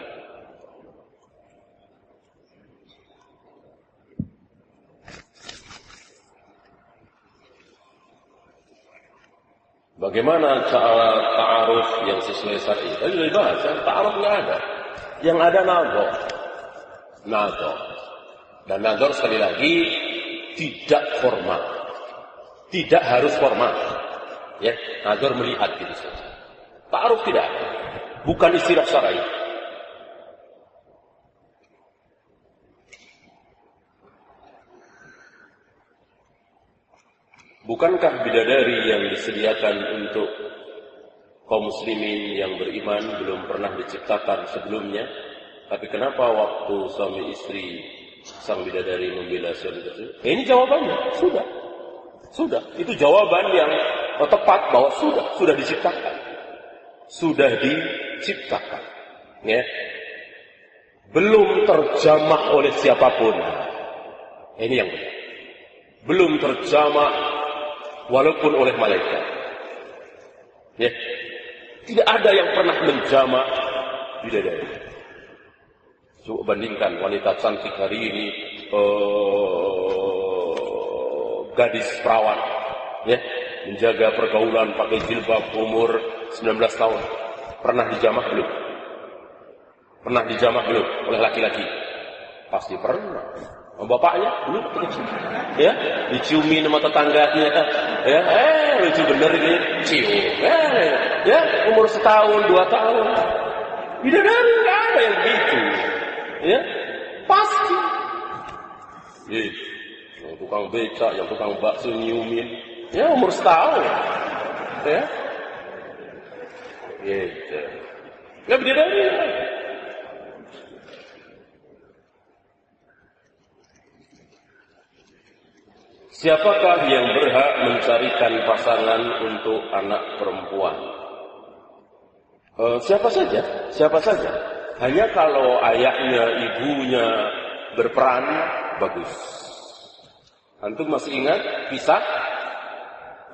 Bagaimana cara ta'aruf yang sesuai syar'i? Tadi sudah dibahas, ta'aruf nggak ada. Yang ada nadhar. Nadhar. Dan nadhar sekali lagi tidak formal. Tidak harus formal. Ya, nadhar melihat gitu saja. Ta'aruf tidak ada. Bukan istilah syar'i. Bukankah bidadari yang disediakan untuk kaum muslimin yang beriman belum pernah diciptakan sebelumnya? Tapi kenapa waktu suami istri sang bidadari membela suami tersebut? Ini jawabannya, sudah. Itu jawaban yang tepat bahwa sudah diciptakan. Sudah diciptakan. Ya. Belum terjamah oleh siapapun. Ini yang benar. Belum terjamah walaupun oleh malaikat. Ya. Tidak ada yang pernah menjamah bidadari. Coba bandingkan wanita cantik hari ini gadis perawan, ya, menjaga pergaulan pakai jilbab umur 19 tahun. Pernah dijamah belum? Pernah dijamah belum oleh laki-laki? Pasti pernah. Bapaknya dulu waktu kecil, ya, diciumi sama tetangganya, ya, lucu bener ini, cium, ya, umur 1 tahun, 2 tahun, bidadari nggak ada yang begitu, ya, pasti, gitu. Yang tukang becak, yang tukang bakso nyiumin, ya umur 1 tahun, ya, gitu, nggak bidadari. Siapakah yang berhak mencarikan pasangan untuk anak perempuan? Siapa saja. Hanya kalau ayahnya, ibunya berperan, bagus. Antum masih ingat kisah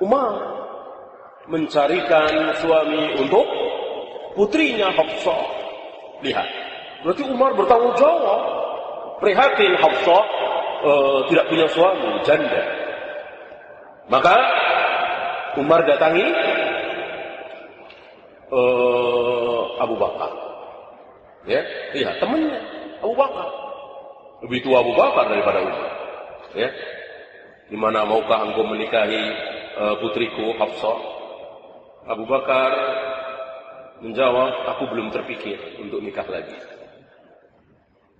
Umar mencarikan suami untuk putrinya Hafsah. Lihat, berarti Umar bertanggung jawab. Prihatin Hafsah tidak punya suami, janda. Maka Umar datangi Abu Bakar. Ya, lihat temannya Abu Bakar. Lebih tua Abu Bakar daripada Umar. Ya. Di mana maukah engkau menikahi putriku Hafsah? Abu Bakar menjawab, aku belum terpikir untuk nikah lagi.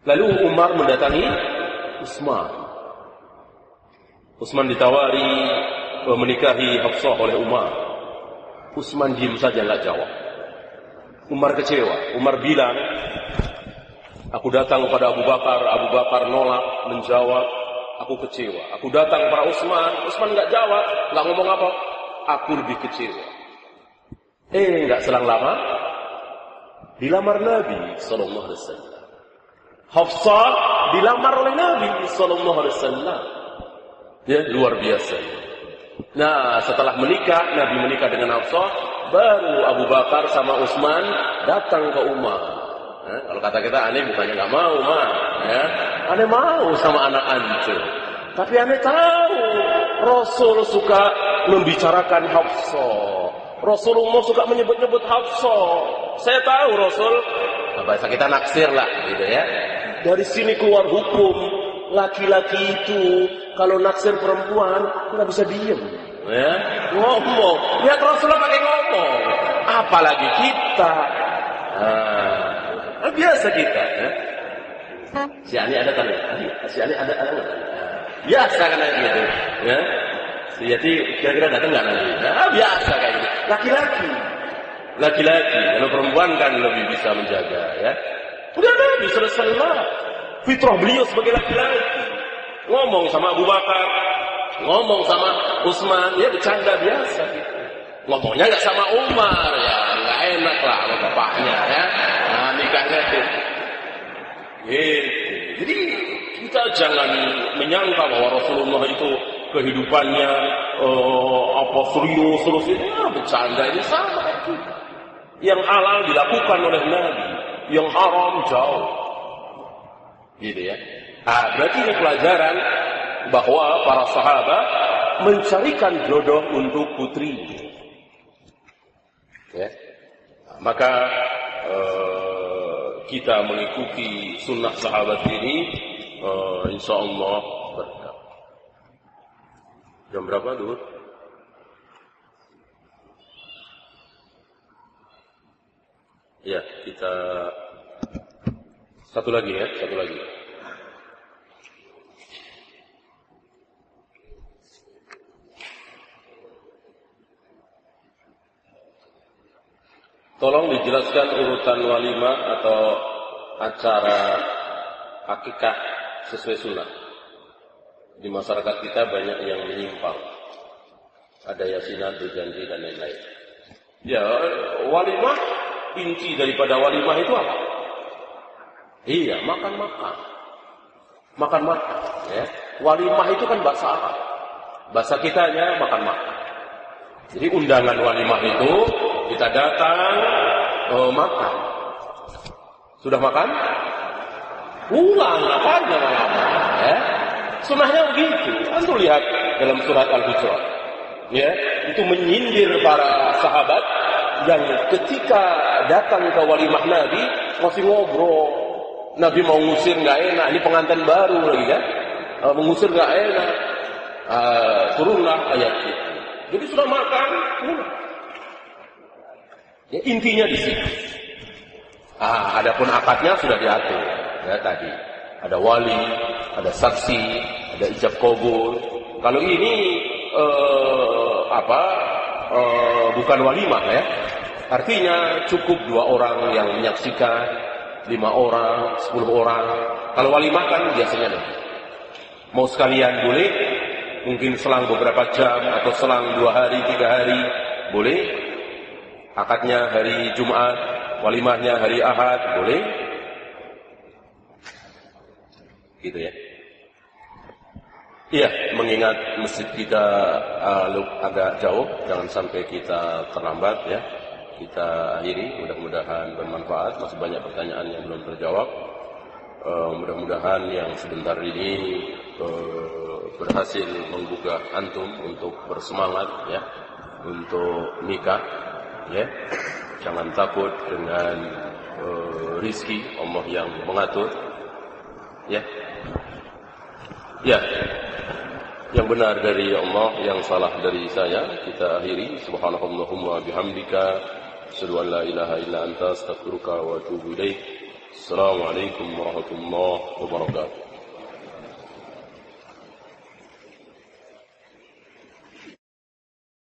Lalu Umar mendatangi Utsman ditawari menikahi Hafsah oleh Umar. Utsman diam saja, nggak jawab. Umar kecewa. Umar bilang, aku datang kepada Abu Bakar nolak menjawab, aku kecewa. Aku datang kepada Utsman nggak jawab, nggak ngomong apa. Aku lebih kecewa. Nggak selang lama, dilamar Nabi Sallallahu Alaihi Wasallam. Hafsah dilamar oleh Nabi Sallallahu Alaihi Wasallam. Ya, luar biasa. Nah, setelah menikah, Nabi menikah dengan Hafsah, baru Abu Bakar sama Utsman datang ke Umar. Kalau kata kita, aneh bukannya nggak mau, mah, ya, aneh mau sama anak antum. Tapi aneh tahu Rasul suka membicarakan Hafsah. Rasulullah suka menyebut-nyebut Hafsah. Saya tahu Rasul, bahasa kita naksir lah, gitu ya. Dari sini keluar hukum, laki-laki itu kalau naksir perempuan nggak bisa diem, ya, ngomong. Lihat Rasulullah pakai ngomong, apalagi kita. Biasa kita, ya. Si Ani ada tanda, si Ani ada nggak? Biasa kan gitu, ya. Si Yati kira-kira datang nggak nanti? Biasa kayak gitu. Laki-laki, kalau perempuan kan lebih bisa menjaga, ya. Udah Nabi selesai lah. Fitrah beliau sebagai laki-laki. Ngomong sama Abu Bakar, ngomong sama Utsman, ya bercanda biasa gitu. Ngomongnya nggak sama Umar, ya nggak enak lah sama bapaknya, ya. Nah, nikahnya itu. Gitu. Jadi kita jangan menyangka bahwa Rasulullah itu kehidupannya serius terus ini, bercanda ini sama itu. Yang halal dilakukan oleh Nabi, yang haram jauh, gitu ya. Berarti ini pelajaran bahwa para sahabat mencarikan jodoh untuk putri, ya. Maka kita mengikuti sunnah sahabat ini, insya Allah berkah. Jam berapa dulu? Ya, kita satu lagi. Tolong dijelaskan urutan walimah atau acara akikah sesuai sunnah. Di masyarakat kita banyak yang menyimpang. Ada yasinan, berjanji dan lain-lain. Ya, walimah, inti daripada walimah itu apa? Iya, makan-makan. Makan-makan, ya. Walimah itu kan bahasa Arab. Bahasa kitanya makan-makan. Jadi undangan walimah itu kita datang makan. Sudah makan? Pulang, apanya makan, ya. Sunnahnya begitu. Antum lihat dalam surat Al-Hujurat. Ya, itu menyindir para sahabat yang ketika datang ke walimah Nabi masih ngobrol. Nabi mau ngusir nggak enak, ini pengantin baru lagi kan? Mengusir nggak enak. Turunlah ayat itu. Jadi sudah makan, ya, intinya di sini. Adapun akadnya sudah diatur. Ya tadi ada wali, ada saksi, ada ijab kabul. Kalau ini bukan walimah ya. Artinya cukup 2 orang yang menyaksikan, 5 orang, 10 orang. Kalau walimah kan biasanya lebih. Mau sekalian boleh, mungkin selang beberapa jam atau selang 2 hari, 3 hari boleh. Akadnya hari Jumat, walimahnya hari Ahad boleh. Gitu ya. Iya, mengingat masjid kita agak jauh, jangan sampai kita terlambat ya. Kita akhiri, mudah-mudahan bermanfaat. Masih banyak pertanyaan yang belum terjawab. Mudah-mudahan yang sebentar ini berhasil menggugah antum untuk bersemangat ya, untuk nikah ya. Jangan takut dengan rizki Allah yang mengatur ya. Ya, yang benar dari Allah, yang salah dari saya. Kita akhiri. Subhanallahumma bihamdika, asyhadu an la ilaha illa anta, astaghfiruka wa atubu ilaik. Assalamualaikum warahmatullahi wabarakatuh.